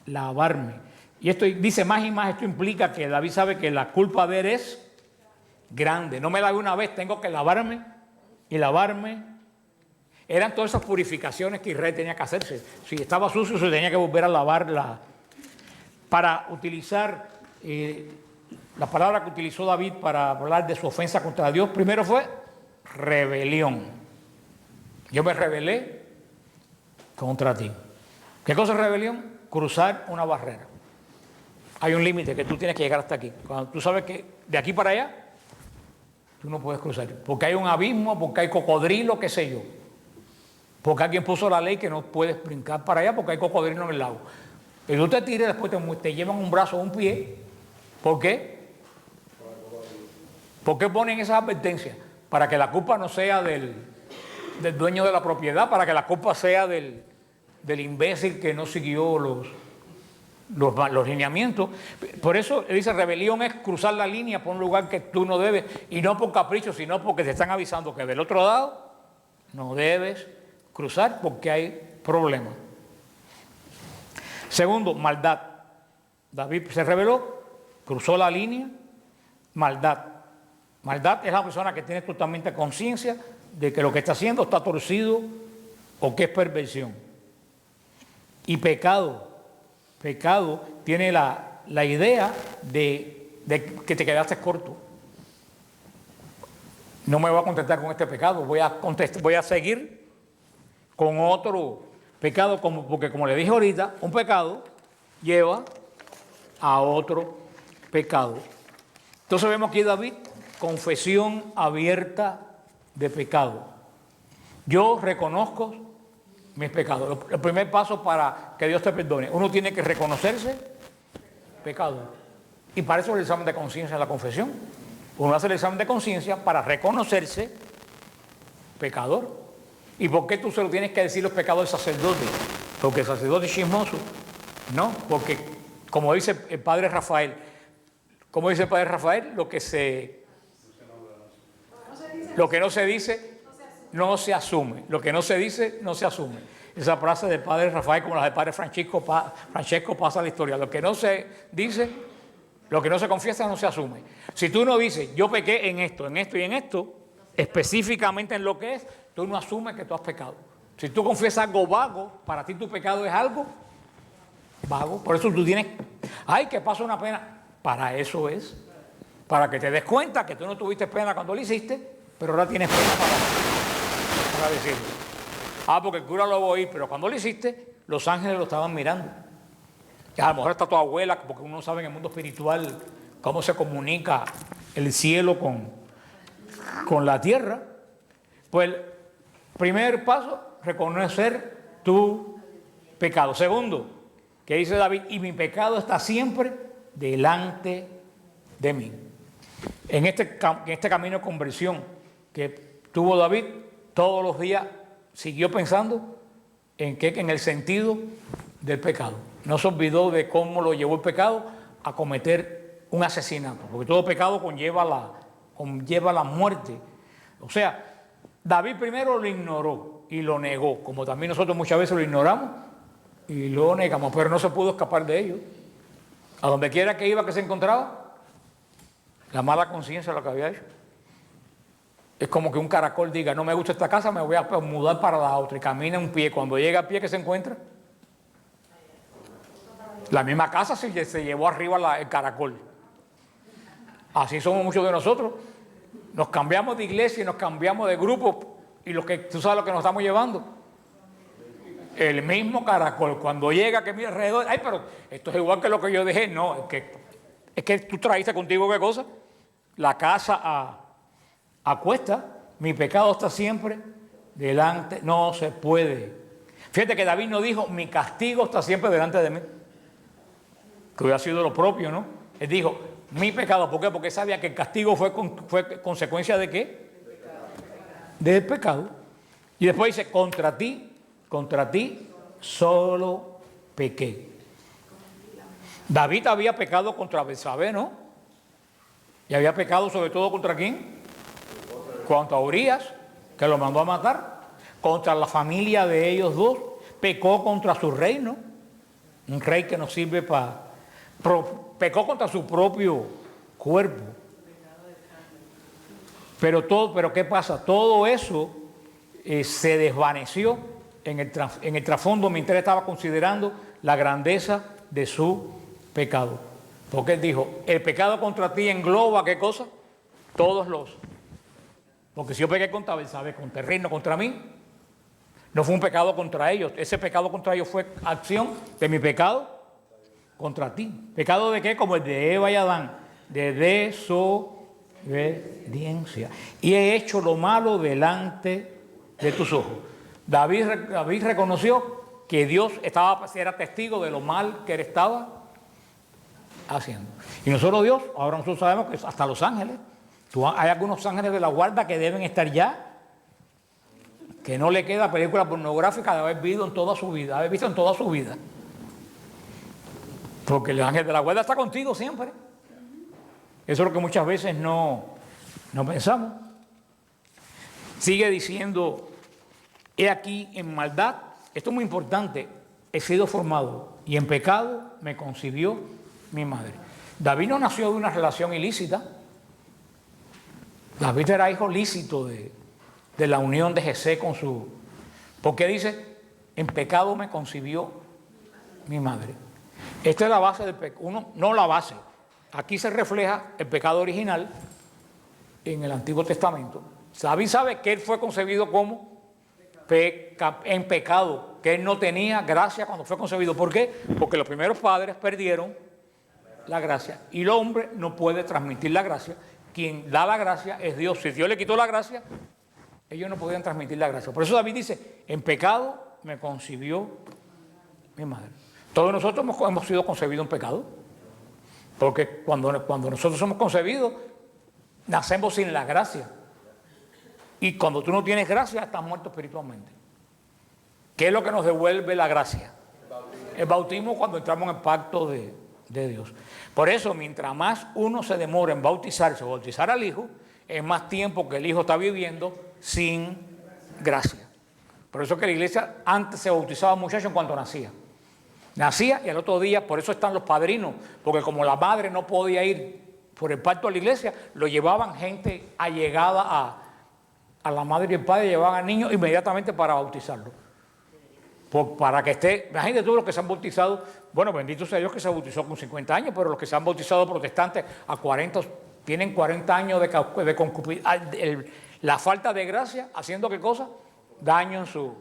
lavarme. Y esto dice más y más, esto implica que David sabe que la culpa de él es grande. No me lavé una vez, tengo que lavarme y lavarme. Eran todas esas purificaciones que Israel tenía que hacerse. Si estaba sucio, se tenía que volver a lavarla. Para utilizar la palabra que utilizó David para hablar de su ofensa contra Dios, primero fue rebelión. Yo me rebelé contra ti. ¿Qué cosa es rebelión? Cruzar una barrera. Hay un límite que tú tienes que llegar hasta aquí. Cuando tú sabes que de aquí para allá, tú no puedes cruzar. Porque hay un abismo, porque hay cocodrilo, qué sé yo. Porque alguien puso la ley que no puedes brincar para allá porque hay cocodrilo en el lago. Y tú te tiras, después te llevan un brazo o un pie. ¿Por qué? ¿Por qué ponen esas advertencias? Para que la culpa no sea del dueño de la propiedad, para que la culpa sea del imbécil que no siguió los lineamientos. Por eso dice, rebelión es cruzar la línea por un lugar que tú no debes, y no por capricho, sino porque te están avisando que del otro lado no debes cruzar porque hay problemas. Segundo, maldad. David se rebeló, cruzó la línea, maldad. Maldad es la persona que tiene totalmente conciencia de que lo que está haciendo está torcido o que es perversión. Y pecado. Pecado tiene la idea de que te quedaste corto. No me voy a contentar con este pecado, voy a seguir con otro pecado, porque como le dije ahorita, un pecado lleva a otro pecado. Entonces vemos aquí David, confesión abierta de pecado. Yo reconozco mis pecados. El primer paso para que Dios te perdone, uno tiene que reconocerse pecado. Y para eso el examen de conciencia es la confesión. Uno hace el examen de conciencia para reconocerse pecador. ¿Y por qué tú se lo tienes que decir los pecados del sacerdote? Porque el sacerdote es chismoso. No, porque como dice el padre Rafael, lo que no se dice no se asume. Lo que no se dice no se asume. Esa frase del padre Rafael, como la del padre Francesco, pasa a la historia. Lo que no se dice, lo que no se confiesa no se asume. Si tú no dices, yo pequé en esto y en esto, específicamente en lo que es, tú no asumes que tú has pecado. Si tú confiesas algo vago, para ti tu pecado es algo vago. Por eso tú tienes, ay, que pasa una pena. Para eso es. Para que te des cuenta que tú no tuviste pena cuando lo hiciste, pero ahora tienes pena para decirlo. Porque el cura lo va a oír, pero cuando lo hiciste, los ángeles lo estaban mirando. Y a lo mejor está tu abuela, porque uno sabe en el mundo espiritual cómo se comunica el cielo con la tierra. Pues el primer paso, reconocer tu pecado. Segundo, que dice David, y mi pecado está siempre delante de mí. En este camino de conversión que tuvo David, todos los días siguió pensando en el sentido del pecado. No se olvidó de cómo lo llevó el pecado a cometer un asesinato, porque todo pecado conlleva la muerte. O sea, David primero lo ignoró y lo negó, como también nosotros muchas veces lo ignoramos y lo negamos, pero no se pudo escapar de ello. A donde quiera que iba, que se encontraba, la mala conciencia de lo que había hecho. Es como que un caracol diga, no me gusta esta casa, me voy a mudar para la otra, y camina un pie. Cuando llega al pie, ¿qué se encuentra? La misma casa se llevó arriba el caracol. Así somos muchos de nosotros. Nos cambiamos de iglesia y nos cambiamos de grupo, y tú sabes lo que nos estamos llevando. El mismo caracol. Cuando llega, que mira alrededor, ay, pero esto es igual que lo que yo dejé. No, es que tú traíste contigo, ¿qué cosa? La casa a cuesta. Mi pecado está siempre delante, no se puede. Fíjate que David no dijo, mi castigo está siempre delante de mí, que hubiera sido lo propio, ¿no? Él dijo, mi pecado. ¿Por qué? Porque sabía que el castigo fue consecuencia ¿de qué? Del pecado. Y después dice, contra ti solo pequé. David había pecado contra Betsabé, ¿no? Y había pecado sobre todo ¿contra quién? Contra Urías, que lo mandó a matar, contra la familia de ellos dos, pecó contra su reino, un rey que no sirve pecó contra su propio cuerpo. Pero ¿qué pasa? Todo eso se desvaneció en el trasfondo mientras él estaba considerando la grandeza de su pecado. Porque él dijo, el pecado contra ti engloba ¿qué cosa? Todos los. Porque si yo pequé contra Betsabé, contra el reino, contra mí, no fue un pecado contra ellos. Ese pecado contra ellos fue acción de mi pecado contra ti. ¿Pecado de qué? Como el de Eva y Adán, de desobediencia. Y he hecho lo malo delante de tus ojos. David reconoció que Dios era testigo de lo mal que él estaba haciendo. Y nosotros ahora nosotros sabemos que hasta los ángeles, hay algunos ángeles de la guarda que deben estar ya, que no le queda película pornográfica de haber visto en toda su vida. Porque el ángel de la guarda está contigo siempre. Eso es lo que muchas veces no pensamos. Sigue diciendo, he aquí en maldad, esto es muy importante, he sido formado y en pecado me concibió mi madre. David no nació de una relación ilícita. David era hijo lícito de la unión de Jesé con su. Porque dice, en pecado me concibió mi madre. Esta es la base del pecado. No la base. Aquí se refleja el pecado original en el Antiguo Testamento. David sabe que él fue concebido como en pecado, que él no tenía gracia cuando fue concebido. ¿Por qué? Porque los primeros padres perdieron la gracia y el hombre no puede transmitir la gracia. Quien da la gracia es Dios. Si Dios le quitó la gracia, ellos no podían transmitir la gracia. Por eso David dice, en pecado me concibió mi madre. Todos nosotros hemos sido concebidos en pecado. Porque cuando nosotros somos concebidos, nacemos sin la gracia. Y cuando tú no tienes gracia, estás muerto espiritualmente. ¿Qué es lo que nos devuelve la gracia? El bautismo, cuando entramos en el pacto de Dios. Por eso, mientras más uno se demora en bautizarse o bautizar al hijo, es más tiempo que el hijo está viviendo sin gracia. Por eso que la iglesia antes se bautizaba a muchachos en cuanto nacía. Nacía y al otro día, por eso están los padrinos, porque como la madre no podía ir por el parto a la iglesia, lo llevaban gente allegada a la madre y el padre, llevaban al niño inmediatamente para bautizarlo. Para que esté, imagínate tú los que se han bautizado, bueno, bendito sea Dios que se bautizó con 50 años, pero los que se han bautizado protestantes a 40, tienen 40 años de concupiscencia, la falta de gracia, haciendo qué cosa, daño en su...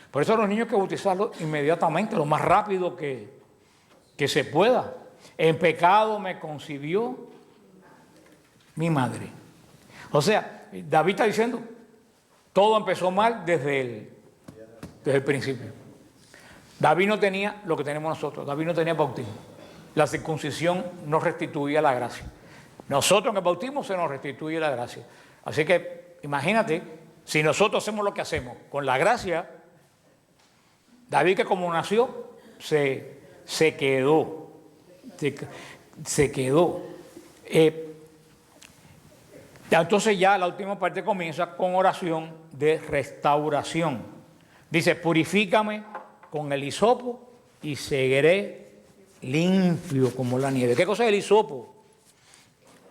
Por eso a los niños hay que bautizarlos inmediatamente, lo más rápido que se pueda. En pecado me concibió mi madre. O sea, David está diciendo, todo empezó mal desde el principio. David no tenía lo que tenemos nosotros, David no tenía bautismo. La circuncisión no restituía la gracia. Nosotros en el bautismo se nos restituye la gracia. Así que imagínate, si nosotros hacemos lo que hacemos con la gracia, David, que como nació, se quedó. Entonces ya la última parte comienza con oración de restauración. Dice, purifícame con el hisopo y seguiré limpio como la nieve. ¿Qué cosa es el hisopo?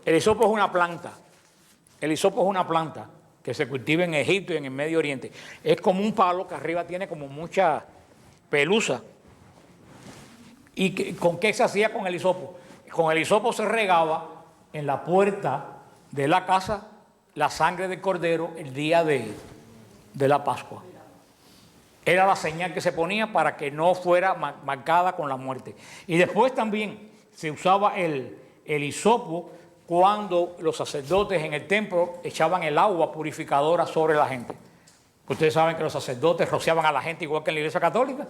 El hisopo es una planta. El hisopo es una planta que se cultiva en Egipto y en el Medio Oriente. Es como un palo que arriba tiene como mucha pelusa. ¿Y con qué se hacía con el hisopo? Con el hisopo se regaba en la puerta de la casa la sangre del cordero el día de la Pascua. Era la señal que se ponía para que no fuera marcada con la muerte. Y después también se usaba el hisopo cuando los sacerdotes en el templo echaban el agua purificadora sobre la gente. Ustedes saben que los sacerdotes rociaban a la gente igual que en la iglesia católica,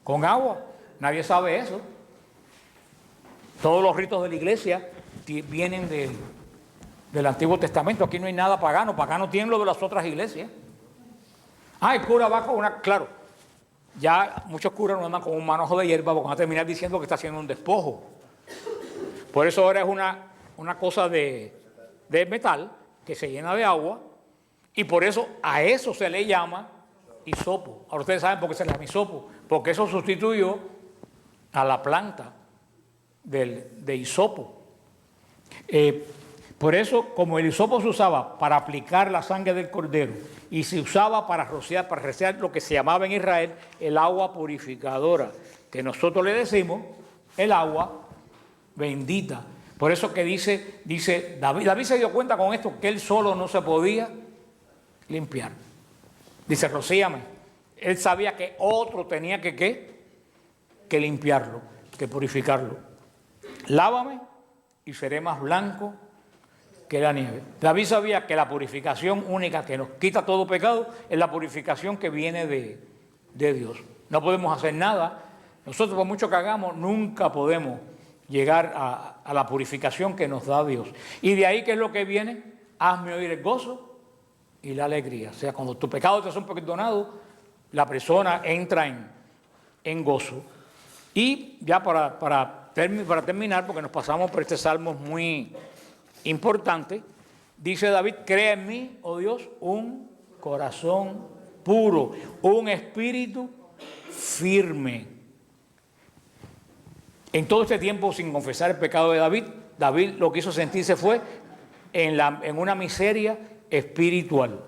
con agua. Nadie sabe eso. Todos los ritos de la iglesia vienen del Antiguo Testamento. Aquí no hay nada pagano. Pagano tienen lo de las otras iglesias. El cura va con una... Claro, ya muchos curas no andan con un manojo de hierba porque van a terminar diciendo que está haciendo un despojo. Por eso ahora es una cosa de metal que se llena de agua y por eso a eso se le llama hisopo. Ahora ustedes saben por qué se le llama hisopo, porque eso sustituyó a la planta de hisopo. Por eso, como el hisopo se usaba para aplicar la sangre del cordero y se usaba para rociar lo que se llamaba en Israel el agua purificadora, que nosotros le decimos el agua bendita. Por eso que dice David se dio cuenta con esto que él solo no se podía limpiar. Dice, rocíame. Él sabía que otro tenía que limpiarlo, que purificarlo. Lávame y seré más blanco que la nieve. David sabía que la purificación única que nos quita todo pecado es la purificación que viene de Dios. No podemos hacer nada. Nosotros, por mucho que hagamos, nunca podemos llegar a la purificación que nos da Dios. Y de ahí, ¿qué es lo que viene? Hazme oír el gozo y la alegría. O sea, cuando tus pecados te son perdonados, la persona entra en gozo. Y ya para terminar, porque nos pasamos por este salmo muy importante, dice David, crea en mí, oh Dios, un corazón puro, un espíritu firme. En todo este tiempo, sin confesar el pecado de David, David lo que hizo sentirse fue en una miseria espiritual,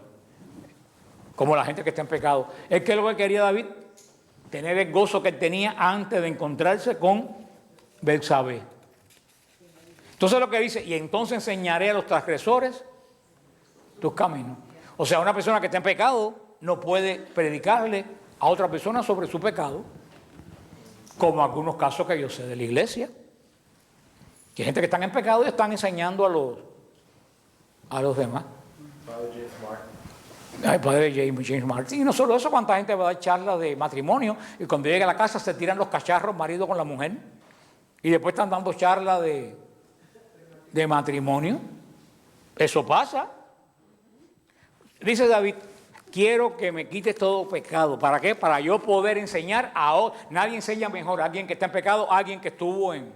como la gente que está en pecado. Es que lo que quería David, tener el gozo que él tenía antes de encontrarse con Betsabé. Entonces lo que dice, y entonces enseñaré a los transgresores tus caminos. O sea, una persona que está en pecado no puede predicarle a otra persona sobre su pecado, como algunos casos que yo sé de la iglesia. Que hay gente que están en pecado y están enseñando a los demás. El padre James Martin. Y no solo eso, cuánta gente va a dar charlas de matrimonio y cuando llega a la casa se tiran los cacharros marido con la mujer y después están dando charlas de matrimonio. Eso pasa. Dice David, quiero que me quites todo pecado. ¿Para qué? Para yo poder enseñar a otros. Nadie enseña mejor a alguien que está en pecado, a alguien que estuvo en...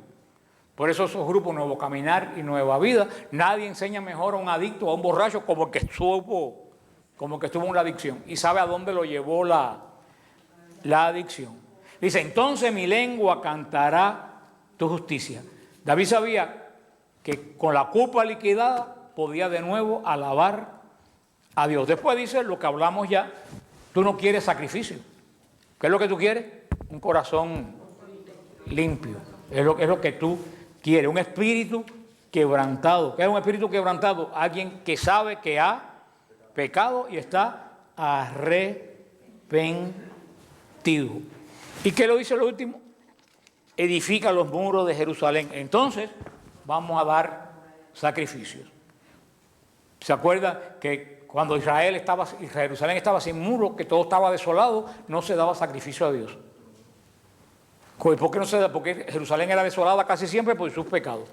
Por eso esos grupos, Nuevo Caminar y Nueva Vida, nadie enseña mejor a un adicto, a un borracho, como que estuvo en la adicción y sabe a dónde lo llevó la adicción. Dice, entonces mi lengua cantará tu justicia. David sabía que con la culpa liquidada podía de nuevo alabar a Dios. Después dice lo que hablamos ya, tú no quieres sacrificio. ¿Qué es lo que tú quieres? Un corazón limpio. Es lo que tú quieres, un espíritu quebrantado. ¿Qué es un espíritu quebrantado? Alguien que sabe que ha pecado y está arrepentido. ¿Y qué lo dice lo último? Edifica los muros de Jerusalén. Entonces vamos a dar sacrificios. ¿Se acuerda que cuando Jerusalén estaba sin muros, que todo estaba desolado, no se daba sacrificio a Dios? ¿Por qué no se da? Porque Jerusalén era desolada casi siempre por sus pecados.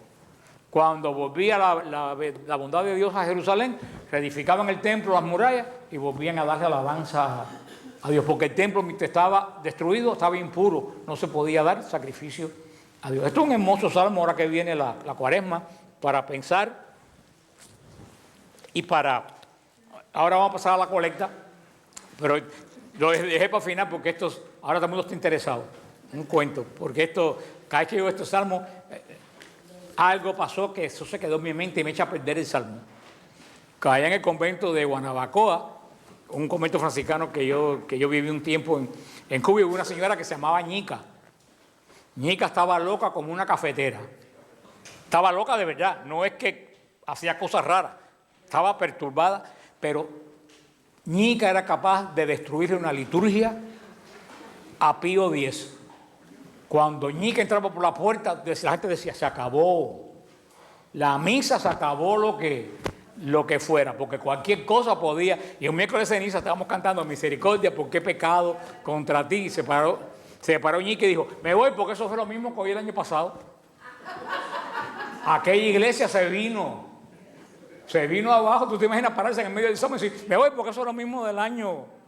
Cuando volvía la bondad de Dios a Jerusalén, reedificaban el templo, las murallas, y volvían a darle alabanza a Dios, porque el templo, mientras estaba destruido, estaba impuro, no se podía dar sacrificio a Dios. Esto es un hermoso salmo ahora que viene la cuaresma, para pensar y para... Ahora vamos a pasar a la colecta, pero lo dejé para el final porque ahora todo el mundo está interesado. Un cuento, porque cada vez que digo estos salmos, algo pasó que eso se quedó en mi mente y me echa a perder el salmo. Allá en el convento de Guanabacoa, un convento franciscano que yo viví un tiempo en Cuba, hubo una señora que se llamaba Ñica. Ñica estaba loca como una cafetera. Estaba loca de verdad, no es que hacía cosas raras, estaba perturbada, pero Ñica era capaz de destruirle una liturgia a Pío X. Cuando Ñica entraba por la puerta, la gente decía, se acabó. La misa se acabó lo que fuera, porque cualquier cosa podía. Y un miércoles de ceniza estábamos cantando misericordia, ¿por qué pecado contra ti? Y se paró Ñica y dijo, me voy porque eso fue lo mismo que hoy el año pasado. Aquella iglesia se vino abajo. Tú te imaginas pararse en el medio del salmo y decir, me voy porque eso es lo mismo del año.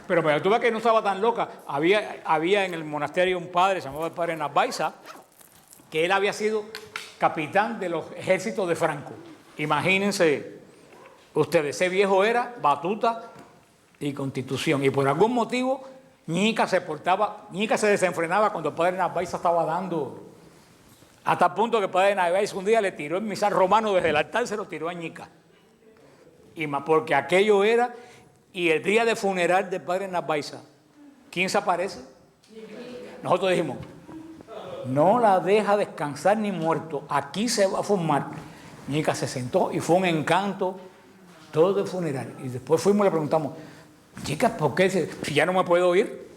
Pero tú ves que no estaba tan loca. Había en el monasterio un padre, se llamaba el padre Narváez, que él había sido capitán de los ejércitos de Franco. Imagínense ustedes, ese viejo era batuta y Constitución. Y por algún motivo, Ñica se desenfrenaba cuando el padre Narváez estaba dando, hasta el punto que el padre Narváez un día le tiró el misal romano desde el altar, se lo tiró a Ñica. Y más porque aquello era... Y el día de funeral del padre Narváez, ¿quién se aparece? Nosotros dijimos, no la deja descansar ni muerto, aquí se va a formar. Ñica se sentó y fue un encanto todo el funeral. Y después fuimos y le preguntamos, chicas, ¿por qué? Si ya no me puedo oír.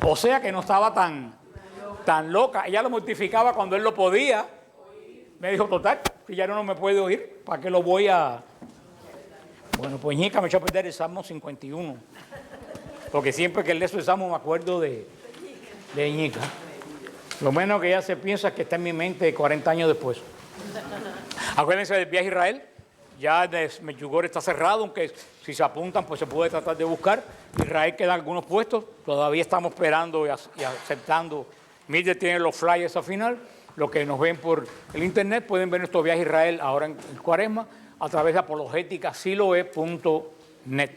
O sea que no estaba tan loca. Ella lo mortificaba cuando él lo podía. Me dijo, total, si ya no me puede oír, ¿para qué lo voy a...? Bueno, pues Ñica me echó a perder el Salmo 51, porque siempre que leo el Salmo me acuerdo de Ñica. Lo menos que ya se piensa es que está en mi mente 40 años después. Acuérdense del viaje a Israel, ya el Medjugorje está cerrado, aunque si se apuntan pues se puede tratar de buscar. Israel queda algunos puestos, todavía estamos esperando y aceptando. Mildred tiene los flyers al final, los que nos ven por el internet pueden ver nuestro viaje a Israel ahora en Cuaresma, a través de apologéticasiloe.net.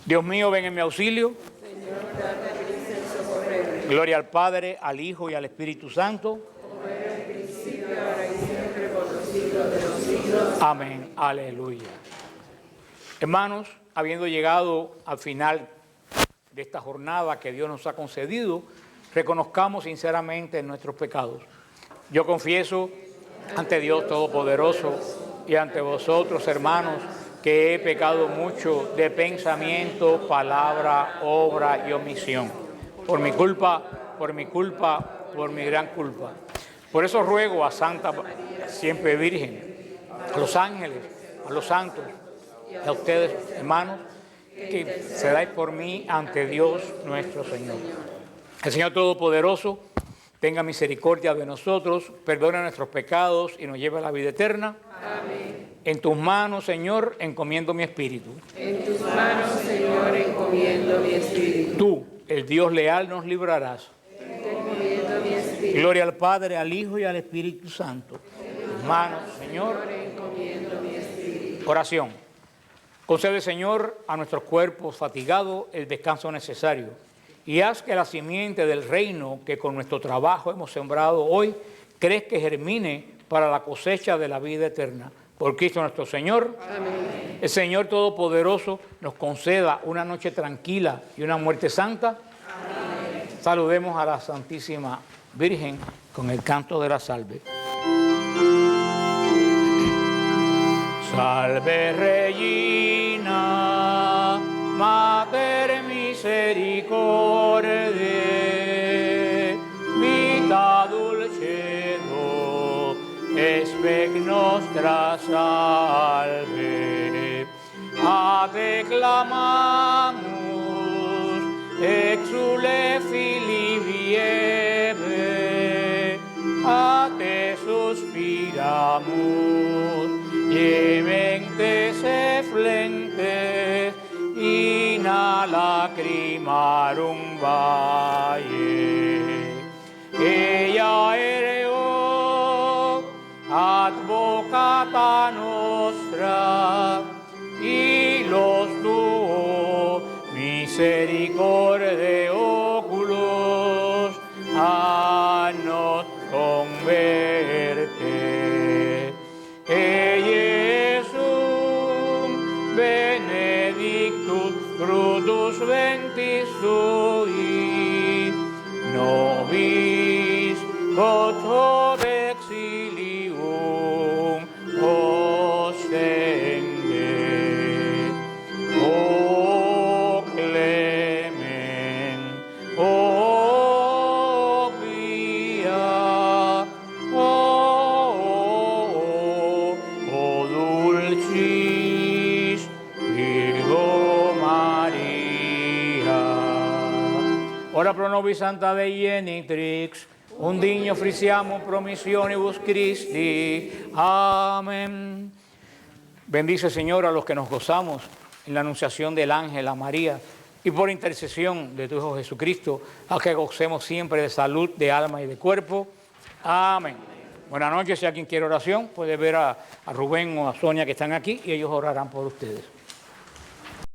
Dios mío, ven en mi auxilio. Señor, dame prisa en socorrerme. Gloria al Padre, al Hijo y al Espíritu Santo. Como era en el principio, ahora y siempre, por los siglos de los siglos. Amén. Aleluya. Hermanos, habiendo llegado al final de esta jornada que Dios nos ha concedido, reconozcamos sinceramente nuestros pecados. Yo confieso ante Dios Todopoderoso y ante vosotros, hermanos, que he pecado mucho de pensamiento, palabra, obra y omisión. Por mi culpa, por mi gran culpa. Por eso ruego a Santa siempre Virgen, a los ángeles, a los santos, a ustedes, hermanos, que cedáis por mí ante Dios nuestro Señor. El Señor Todopoderoso tenga misericordia de nosotros, perdona nuestros pecados y nos lleve a la vida eterna. Amén. En tus manos, Señor, encomiendo mi espíritu. En tus manos, Señor, encomiendo mi espíritu. Tú, el Dios leal, nos librarás. Te encomiendo mi espíritu. Gloria al Padre, al Hijo y al Espíritu Santo. En tus manos, Señor. Encomiendo mi espíritu. Oración. Concede, Señor, a nuestros cuerpos fatigados el descanso necesario y haz que la simiente del reino que con nuestro trabajo hemos sembrado hoy crezca y germine para la cosecha de la vida eterna. Por Cristo nuestro Señor. Amén. El Señor Todopoderoso nos conceda una noche tranquila y una muerte santa. Amén. Saludemos a la Santísima Virgen con el canto de la salve. Salve Regina, Mater misericordiae, vita dulcedo, spec nostra salve. A te clamamus, exule fili vieve, a te suspiramus, gementes efflentes, in a lacrimarum valle. Ella ereo, advocata nostra, y los tuo misericordiae oculos a nos converte. Jesum benedictus fructus ventris sui, nobis quod exilium ostende. O clemen, o pia, o dulcis Virgo Maria. Ora pro nobis Santa Dei Genitrix, undigno officiamo promissionibus Christi. Amén. Bendice, Señor, a los que nos gozamos en la anunciación del ángel a María y por intercesión de tu Hijo Jesucristo, a que gocemos siempre de salud, de alma y de cuerpo. Amén. Buenas noches. Si alguien quiere oración, puede ver a Rubén o a Sonia que están aquí y ellos orarán por ustedes.